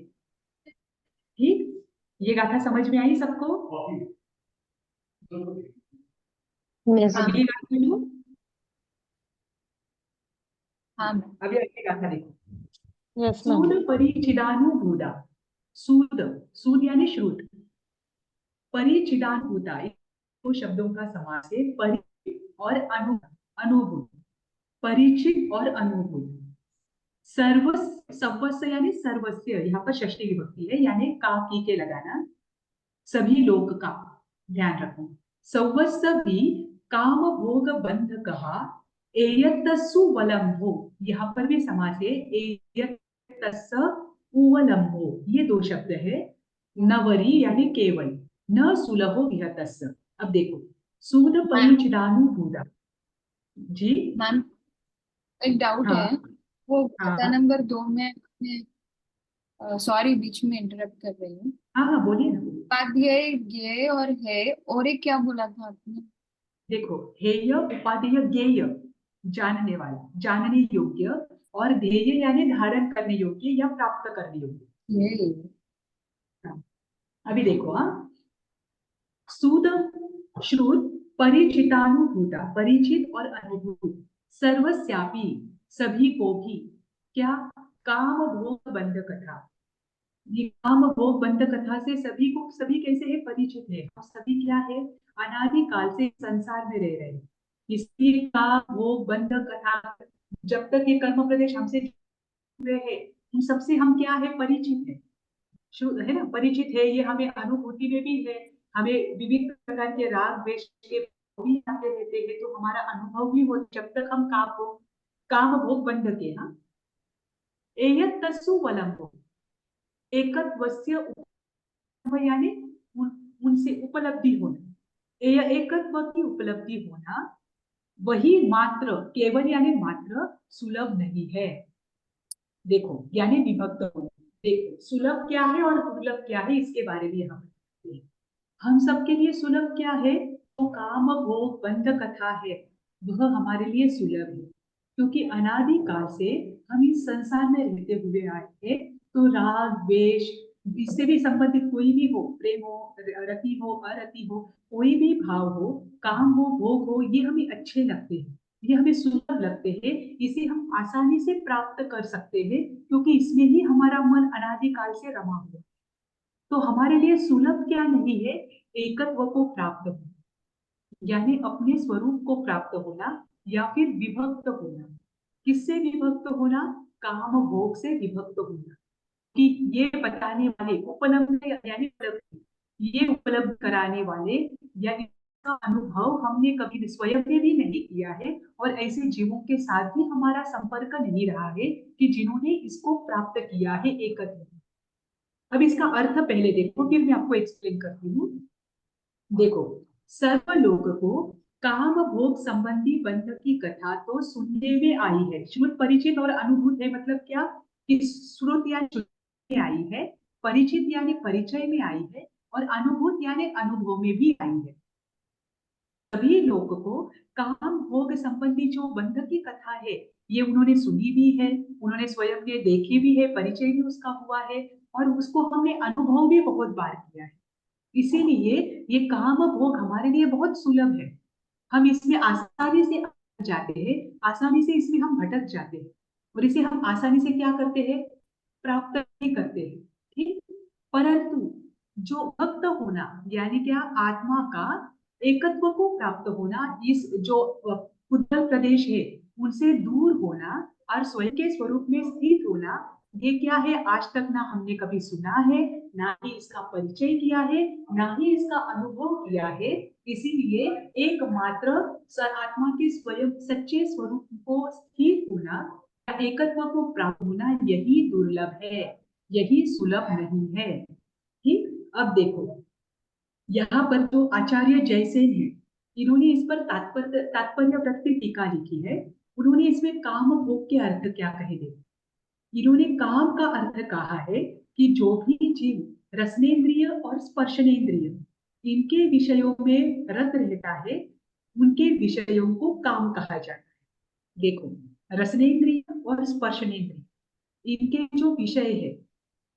ठीक, ये गाथा समझ में आई सबको? Yes. अगली गाथा लो। हाँ मैम। अभी आगे गाथा देखो। Yes ma'am. सूद परिचिदानुभूता, सूद, सूद यानी श्रुत, परिचिदानुभूता, इन दो शब्दों का समास है। परिचित और अनुभूत, परिचित और अनुभूत। सर्वस्व यानी सर्वस्व, यहाँ पर षष्ठी विभक्ति है, यानी का की के लगाना, सभी लोग का, ध्यान रखो। सर्वस्व भी काम भोग बंध कहा, एयतस्सु वलंभो, यहाँ पर भी समास है, एयतस्स उवलंभो, ये दो शब्द है। नवरी यानी केवल, न सुलभो विहतस्स। अब देखो, सूद परिचिदानुभूता, जी मैम एक डाउट हाँ है, वो गाथा हाँ नंबर 2 में सॉरी बीच में इंटरप्ट कर रही हूँ। हाँ हाँ, बोलिए ना। उपाध्याय ये और है, और एक क्या बोला था आपने? देखो, हेय उपादेय ज्ञेय, जानने वाला, जानने योग्य, और ध्येय यानी धारण करने योग्य या प्राप्त करने योग्य। ये हाँ, अभी देखो, हाँ, सूद, श्रुत, परिचितानुभूता, परिचित और अनुभूत, सर्वस्यापि, सभी को भी, क्या, काम भोग बंध कथा, ये काम भोग बंध कथा से सभी को, सभी कैसे है, परिचित है। और सभी क्या है, अनादि काल से संसार में रह रहे हैं, इसलिए काम भोग बंध कथा, जब तक ये कर्म प्रदेश हमसे जुड़े हैं, इन सबसे हम क्या है, परिचित है, है ना, परिचित है। ये हमें अनुभूति में भी है, हमें विविध प्रकार के राग द्वेष के भी आते रहते हैं, तो हमारा अनुभव भी हो, जब तक हम काम भोग बंध के, हाँ, एयत तस्सु वलंबो, एकत्वस्य यानी उनसे उपलब्धि होना, एकत्व की उपलब्धि होना, वही मात्र, केवल यानी मात्र, सुलभ नहीं है। देखो, यानी विभक्त होना। देखो, सुलभ क्या है और दुर्लभ क्या है, इसके बारे में हम सबके लिए सुलभ क्या है, तो काम भोग बंध कथा है, वह हमारे लिए सुलभ है, क्योंकि अनादि काल से हम इस संसार में रहते हुए आए हैं। तो राग द्वेष, इससे भी संबंधित कोई भी हो, प्रेम हो, रति हो, अरति हो, कोई भी भाव हो, काम हो, भोग हो, ये हमें अच्छे लगते हैं, ये हमें सुलभ लगते हैं, इसे हम आसानी से प्राप्त कर सकते हैं, क्योंकि इसमें ही हमारा मन अनादि काल से रमा हुआ। तो हमारे लिए सुलभ क्या नहीं है, एकत्व को प्राप्त होना, यानी अपने स्वरूप को प्राप्त होना, या फिर विभक्त होना। किससे विभक्त होना, काम भोग से विभक्त होना, कि ये बताने वाले, उपलब्ध यानी उपलब्धि, ये उपलब्ध कराने वाले, या इसका अनुभव हमने कभी स्वयं में भी नहीं किया है, और ऐसे जीवों के साथ भी हमारा संपर्क नहीं रहा है कि जिन्होंने इसको प्राप्त किया है, एकत्व। अब इसका अर्थ पहले देखो, फिर मैं आपको एक्सप्लेन करती हूँ। देखो, सर्वलोक को काम भोग संबंधी बंध की कथा तो सुनने में आई है, श्रुत परिचित और अनुभूत है, मतलब क्या, कि श्रुत या में आई है, परिचित यानी परिचय में आई है, और अनुभूत यानी अनुभव में भी आई है। सभी लोगों को काम भोग संबंधी जो बंध की कथा है, ये उन्होंने सुनी भी है, उन्होंने स्वयं ये देखी भी है, परिचय भी उसका हुआ है, और उसको हमने अनुभव भी बहुत बार किया है। इसीलिए ये काम भोग हमारे लिए बहुत सुलभ है, हम इसमें आसानी से जाते हैं, आसानी से इसमें हम भटक जाते हैं, और इसे हम आसानी से क्या करते हैं, प्राप्त नहीं करते हैं, ठीक। परंतु जो भक्त होना, यानी क्या, आत्मा का एकत्व को प्राप्त होना, इस जो उद्धव प्रदेश है उनसे दूर होना, और स्वयं के स्वरूप में स्थित होना, ये क्या है, आज तक ना हमने कभी सुना है, ना ही इसका परिचय किया है, ना ही इसका अनुभव किया है। इसीलिए एकमात्र आत्मा के स्वयं सच्चे स्वरूप को स्थित होना, एकत्व को प्राप्त होना, यही दुर्लभ है, यही सुलभ नहीं है, ठीक। अब देखो, यहाँ पर जो आचार्य जयसेन है, इन्होंने इस पर तात्पर्य वृत्ति टीका लिखी है। उन्होंने इसमें काम भोग के अर्थ क्या कहे थे। इन्होंने काम का अर्थ कहा है कि जो भी जीव रसनेन्द्रिय और स्पर्शनेन्द्रिय, इनके विषयों में रत रहता है, उनके विषयों को काम कहा जाता है। देखो, रसनेन्द्रिय और स्पर्शनेन्द्रिय, इनके जो विषय है,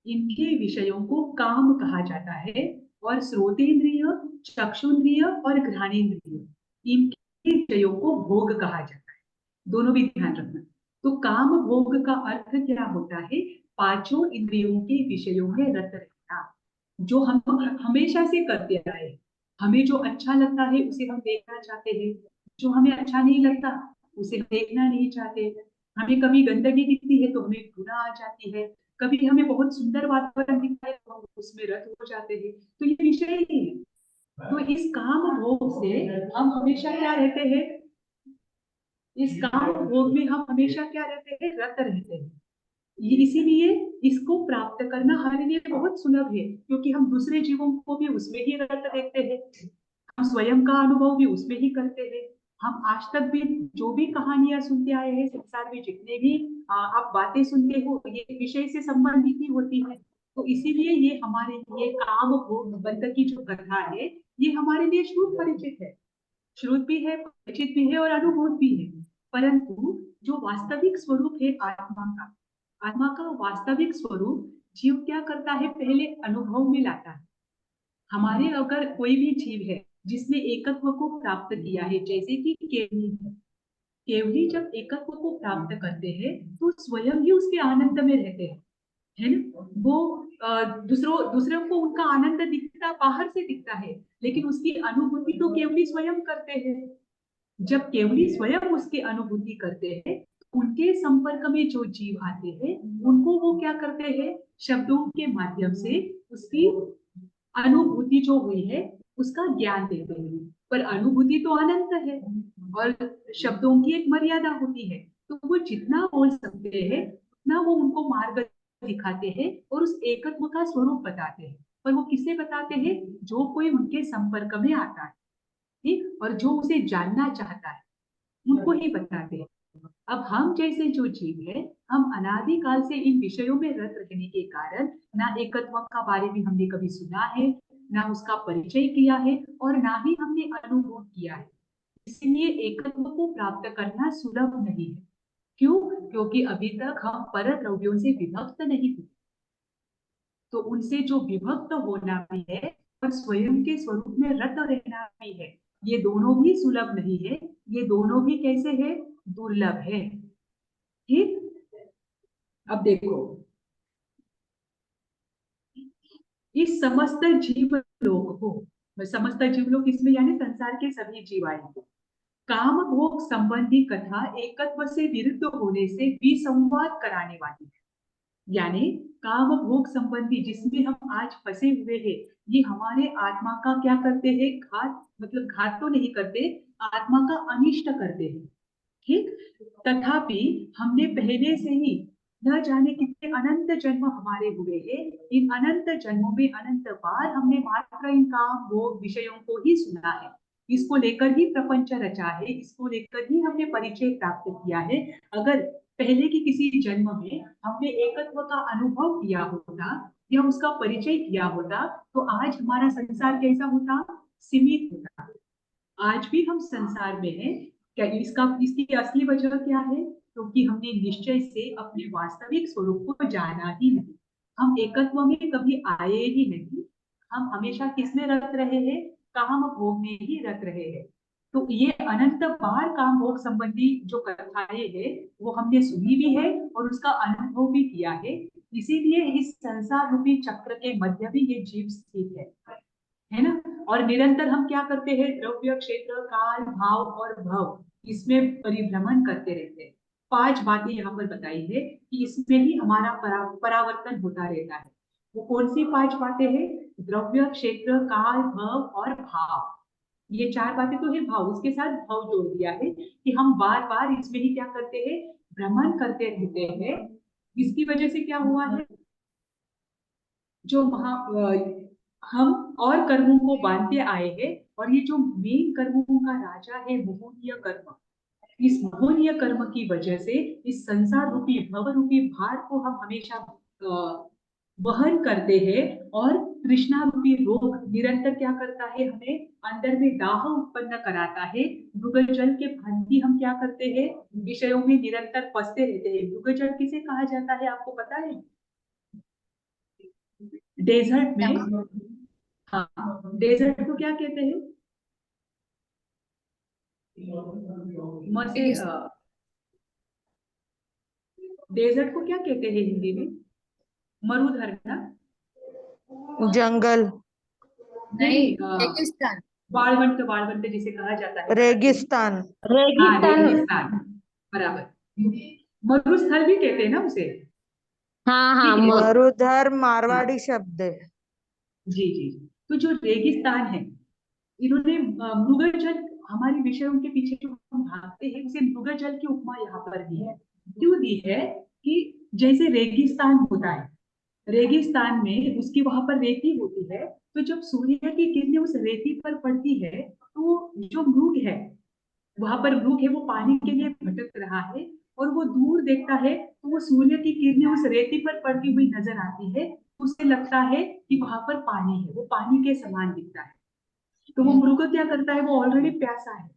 इनके विषयों को काम कहा जाता है, और श्रोतेन्द्रिय, चक्षुन्द्रिय और घ्राणेन्द्रिय, इनके विषयों को भोग कहा जाता है। दोनों भी ध्यान रखना। तो काम भोग का अर्थ क्या होता है? पांचों इंद्रियों के विषयों में रत रहना, जो हम हमेशा से करते आए। हमें जो अच्छा लगता है उसे हम देखना चाहते हैं, जो हमें अच्छा नहीं लगता उसे हम देखना नहीं चाहते। हमें कभी गंदगी दिखती है तो हमें घृणा आ जाती है, कभी हमें बहुत सुंदर वातावरण दिखता है तो हम उसमें रत हो जाते हैं। तो ये विषय ही है। तो इस काम भोग से हम हमेशा क्या रहते हैं? इस काम भोग में हम हमेशा क्या रहते हैं? रत रहते हैं। ये इसीलिए इसको प्राप्त करना हमारे लिए बहुत सुलभ है, क्योंकि हम दूसरे जीवों को भी उसमें ही रत देखते हैं, हम स्वयं का अनुभव भी उसमें ही करते हैं। हम आज तक भी जो भी कहानियां सुनते आए हैं, संसार में जितने भी आप बातें सुनते हो, ये विषय से संबंधित ही होती है। तो इसीलिए ये हमारे लिए काम भोग बंध की जो कथा है, ये हमारे लिए श्रुत परिचित है, श्रुत भी है, परिचित भी है और अनुभूत भी है। परंतु जो वास्तविक स्वरूप है आत्मा का वास्तविक स्वरूप जीव क्या करता है? पहले अनुभव में लाता है। हमारे अगर कोई भी जीव है जिसने एकत्व को प्राप्त किया है, जैसे कि केवली है, केवली जब एकत्व को प्राप्त करते हैं तो स्वयं ही उसके आनंद में रहते हैं, है ना? वो दूसरों को उनका आनंद दिखता, बाहर से दिखता है, लेकिन उसकी अनुभूति तो केवली स्वयं करते हैं। जब केवली स्वयं उसकी अनुभूति करते हैं, उनके संपर्क में जो जीव आते हैं उनको वो क्या करते हैं? शब्दों के माध्यम से उसकी अनुभूति जो हुई है उसका ज्ञान देते हैं। पर अनुभूति तो अनंत है और शब्दों की एक मर्यादा होती है, तो वो जितना बोल सकते हैं उतना वो उनको मार्ग दिखाते हैं और उस एकत्व का स्वरूप बताते हैं। पर वो किसे बताते हैं? जो कोई उनके संपर्क में आता है, ठीक, और जो उसे जानना चाहता है उनको ही बताते हैं। अब हम जैसे जो जीव है, हम अनादिकाल से इन विषयों में रत रहने के कारण ना एकत्व का बारे में हमने कभी सुना है, ना उसका परिचय किया है और ना ही हमने अनुभव किया है। इसलिए एकत्व को प्राप्त करना सुलभ नहीं है। क्यों? क्योंकि अभी तक हम पर द्रव्यों से विभक्त नहीं हुए, तो उनसे जो विभक्त होना भी है और स्वयं के स्वरूप में रत रहना भी है, ये दोनों भी सुलभ नहीं है। ये दोनों भी कैसे है? दुर्लभ है। ठीक, अब देखो, इस समस्त जीव लोग को, समस्त जीव लोग इसमें यानी संसार के सभी जीव आएंगे, काम भोग संबंधी कथा एकत्व से विरुद्ध होने से विसंवाद कराने वाली है। यानी काम भोग संबंधी जिसमें हम आज फंसे हुए हैं, ये हमारे आत्मा का क्या करते हैं? घात, मतलब घात तो नहीं करते, आत्मा का अनिष्ट करते हैं। ठीक, तथापि हमने पहले से ही न जाने कितने अनंत जन्म हमारे हुए हैं। इन अनंत जन्मों में अनंत बार हमने मात्र इन काम भोग विषयों को ही सुना है, इसको लेकर ही प्रपंच रचा है, इसको लेकर ही हमने परिचय प्राप्त किया है। अगर पहले की किसी जन्म में हमने एकत्व का अनुभव किया होता या उसका परिचय किया होता, तो आज हमारा संसार कैसा होता? सीमित होता। आज भी हम संसार में हैं, क्या इसकी असली वजह क्या है? क्योंकि हमने निश्चय से अपने वास्तविक स्वरूप को जाना ही नहीं। हम एकत्व में कभी आए ही नहीं। हम हमेशा किसमें रत रहे हैं? काम भोग में ही रत रहे हैं। तो ये अनंत बार काम भोग संबंधी जो कथाएं हैं वो हमने सुनी भी है और उसका अनुभव भी किया है। इसीलिए इस संसार रूपी चक्र के मध्य में ये जीव स्थित है ना? और निरंतर हम क्या करते हैं? द्रव्य, क्षेत्र, काल, भाव और भव, इसमें परिभ्रमण करते रहते हैं। 5 बातें यहाँ पर बताई है कि इसमें ही हमारा परावर्तन होता रहता है। वो कौन सी 5 बातें हैं? द्रव्य, क्षेत्र, काल, भव और भाव। ये 4 बातें तो है, भाव उसके साथ भाव जोड़ दिया है कि हम बार बार इसमें ही क्या करते हैं? भ्रमण करते रहते हैं। इसकी वजह से क्या हुआ है? जो हम और कर्मों को बांधते आए हैं, और ये जो मेन कर्मों का राजा है मोहनीय कर्म, इस मोहनीय कर्म की वजह से इस संसार रूपी भव रूपी भार को हम हमेशा वहन करते हैं। और तृष्णा रूपी रोग निरंतर क्या करता है? हमें अंदर में दाह उत्पन्न कराता है। मृग जल के भांति हम क्या करते हैं? विषयों में निरंतर फंसते रहते हैं। मृग जल किसे कहा जाता है आपको पता है? डेजर्ट में, हाँ, डेजर्ट को क्या कहते हैं? म से डेजर्ट को क्या कहते हैं हिंदी में? मरुधर ना? जंगल, नहीं, रेगिस्तान। वाळवंट जिसे कहा जाता है। रेगिस्तान, हाँ, रेगिस्तान। रेगिस्तान, बराबर। मरुस्थल भी कहते हैं ना उसे। हाँ हाँ, ठीक है। मरुधर मारवाड़ी शब्द है। जी जी। तो जो रेगिस्तान है, इन्होंने मृगजल, हमारे विषयों के पीछे जो हम भागते हैं उसे मृगजल की उपमा यहाँ पर दी है। क्यों दी है? कि जैसे रेगिस्तान होता है, रेगिस्तान में उसकी वहां पर रेती होती है, तो जब सूर्य की किरणें उस रेती पर पड़ती है तो जो मृग है, वहां पर मृग है, वो पानी के लिए भटक रहा है और वो दूर देखता है तो वो सूर्य की किरणें उस रेती पर पड़ती हुई नजर आती है। उसे लगता है कि वहां पर पानी है, वो पानी के समान दिखता है। तो वो मृग क्या करता है, वो ऑलरेडी प्यासा है,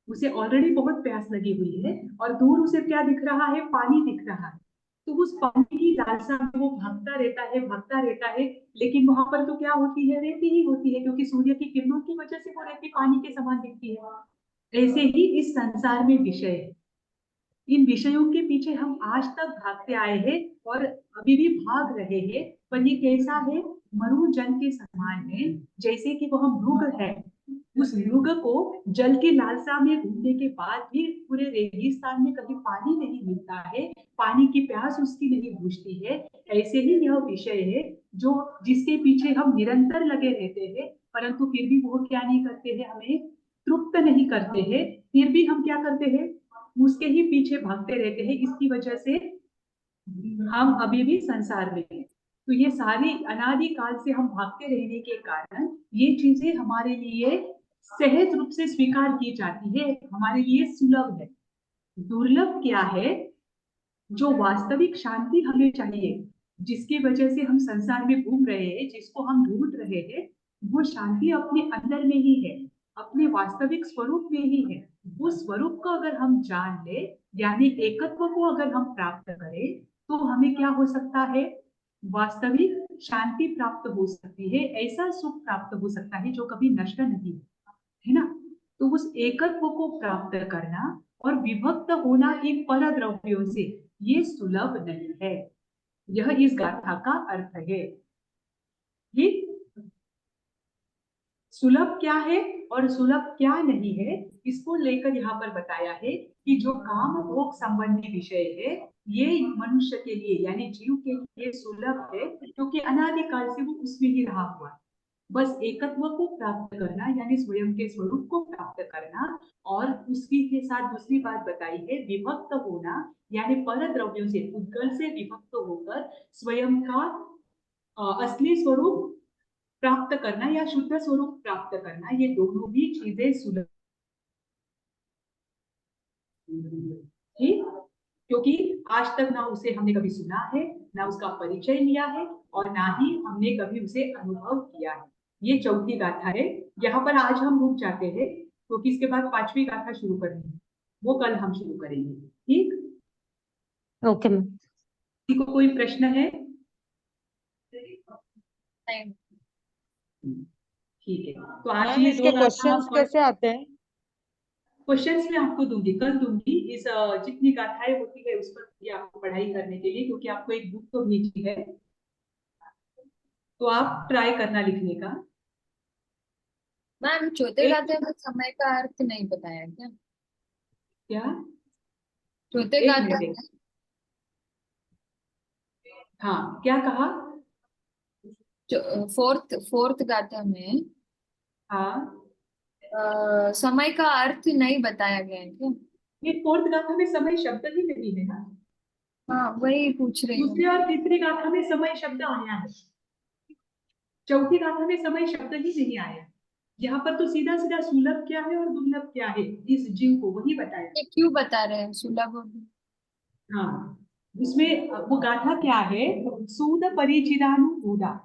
उसे ऑलरेडी बहुत प्यास लगी हुई है और दूर उसे क्या दिख रहा है, पानी दिख रहा है। तो उस पानी की लालसा में वो भागता रहता है, लेकिन वहां पर तो क्या होती है, रेती ही होती है, क्योंकि सूर्य की किरणों की वजह से वो रेती पानी के समान दिखती है। ऐसे ही इस संसार में विषय है, इन विषयों के पीछे हम आज तक भागते आए हैं और अभी भी भाग रहे हैं। पर ये कैसा है, मरुजन के समान है, जैसे कि वह मृग है। उस मृग को जल की लालसा में घूमने के बाद भी पूरे रेगिस्तान में कभी पानी नहीं मिलता है, पानी की प्यास उसकी नहीं बुझती है। ऐसे ही यह विषय है जो जिसके पीछे हम निरंतर लगे रहते हैं, परंतु फिर भी वो क्या नहीं करते हैं, हमें तृप्त नहीं करते हैं। फिर भी हम क्या करते हैं, उसके ही पीछे भागते रहते हैं। इसकी वजह से हम अभी भी संसार में हैं। तो ये सारी अनादि काल से हम भागते रहने के कारण ये चीजें हमारे लिए सहज रूप से स्वीकार की जाती है, हमारे लिए सुलभ है। दुर्लभ क्या है? जो वास्तविक शांति हमें चाहिए, जिसकी वजह से हम संसार में घूम रहे हैं, जिसको हम ढूंढ रहे हैं, वो शांति अपने अंदर में ही है, अपने वास्तविक स्वरूप में ही है। उस स्वरूप को अगर हम जान ले, यानी एकत्व को अगर हम प्राप्त करें, तो हमें क्या हो सकता है, वास्तविक शांति प्राप्त हो सकती है, ऐसा सुख प्राप्त हो सकता है जो कभी नष्ट नहीं है ना। तो उस एकत्व को प्राप्त करना और विभक्त होना इन पर द्रव्यों से, ये सुलभ नहीं है। यह इस गाथा का अर्थ है। ठीक, सुलभ क्या है और सुलभ क्या नहीं है, इसको लेकर यहाँ पर बताया है कि जो काम भोग संबंधी विषय है, ये मनुष्य के लिए यानी जीव के लिए सुलभ है, क्योंकि अनादिकाल से वो उसमें ही रहा हुआ है। बस एकत्व को प्राप्त करना यानी स्वयं के स्वरूप को प्राप्त करना, और उसकी के साथ दूसरी बात बताई है विभक्त होना, यानी पर द्रव्यों से उद्गल से विभक्त होकर स्वयं का असली स्वरूप प्राप्त करना या शुद्ध स्वरूप प्राप्त करना, ये दोनों भी चीजें सुलभ। ठीक, क्योंकि आज तक ना उसे हमने कभी सुना है, ना उसका परिचय लिया है, और ना ही हमने कभी उसे अनुभव किया है। ये चौथी गाथा है। यहाँ पर आज हम रुक जाते हैं, क्योंकि इसके बाद पांचवी गाथा शुरू करनी है, वो कल हम शुरू करेंगे। ठीक, ओके मैम। किसी को कोई प्रश्न है? नहीं। ठीक है, तो आज मैम ये इसके दो गाथा क्वेश्चंस कैसे आते हैं? क्वेश्चंस मैं आपको दूंगी, कल दूंगी। इस जितनी गाथाएं होती है उस पर भी आपको पढ़ाई करने के लिए, क्योंकि आपको एक बुक तो भेजी है, तो आप ट्राई करना लिखने का। मैम चौथे एक, गाथे में समय का अर्थ नहीं बताया क्या? क्या? चौथे एक गाथा मिनट, हाँ क्या कहा? फोर्थ फोर्थ गाथा में हाँ, समय का अर्थ नहीं बताया गया है क्या? ये फोर्थ गाथा में समय शब्द ही नहीं है ना। हाँ वही पूछ रही हूँ। दूसरी और तीसरी गाथा में समय शब्द आया है, चौथी गाथा में समय शब्द ही नहीं आया। यहाँ पर तो सीधा सीधा सुलभ क्या है और दुर्लभ क्या है इस जीव को वही बताया। ये क्यों बता रहे हैं सुलभ? हाँ, उसमें वो गाथा क्या है, सूद परिचिदानुबोधा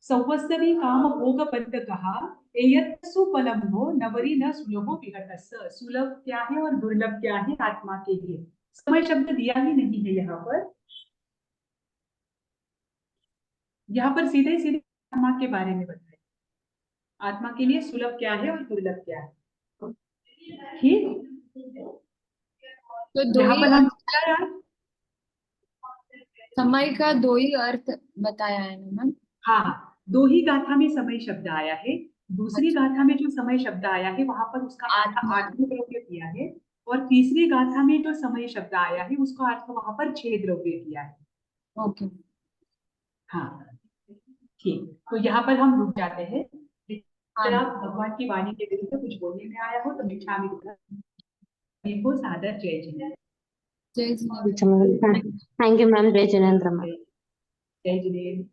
संवत्सरी काम भोग पंत कहा एयत सुफलम हो नवरी न सुलभो विहतस। सुलभ क्या है और दुर्लभ क्या है आत्मा के लिए, समय शब्द दिया ही नहीं है यहाँ पर। यहाँ पर सीधे सीधे आत्मा के बारे में बताया, आत्मा के लिए सुलभ क्या है और दुर्लभ क्या है। ठीक, तो दो यहाँ ही पर हम अर्थ क्या, समय का दो ही अर्थ बताया है ना मैम? हाँ, दो ही गाथा में समय शब्द आया है। दूसरी अच्छा। गाथा में जो समय शब्द आया है वहां पर उसका अर्थ आत्मा। आत्मद्रव्य किया है, और तीसरी गाथा में जो समय शब्द आया है उसका अर्थ वहां पर छह द्रव्य किया है। ओके। हाँ, ठीक, तो यहाँ पर हम रुक जाते हैं। अगर हाँ। आप भगवान की वाणी के विरुद्ध कुछ बोलने में आया हो तो मिच्छामि दुक्कडम को सादर जय जिनेन्द्र। जय जिनेन्द्र। थैंक यू मैम, जय जिनेन्द्र मैम। जय जिनेन्द्र।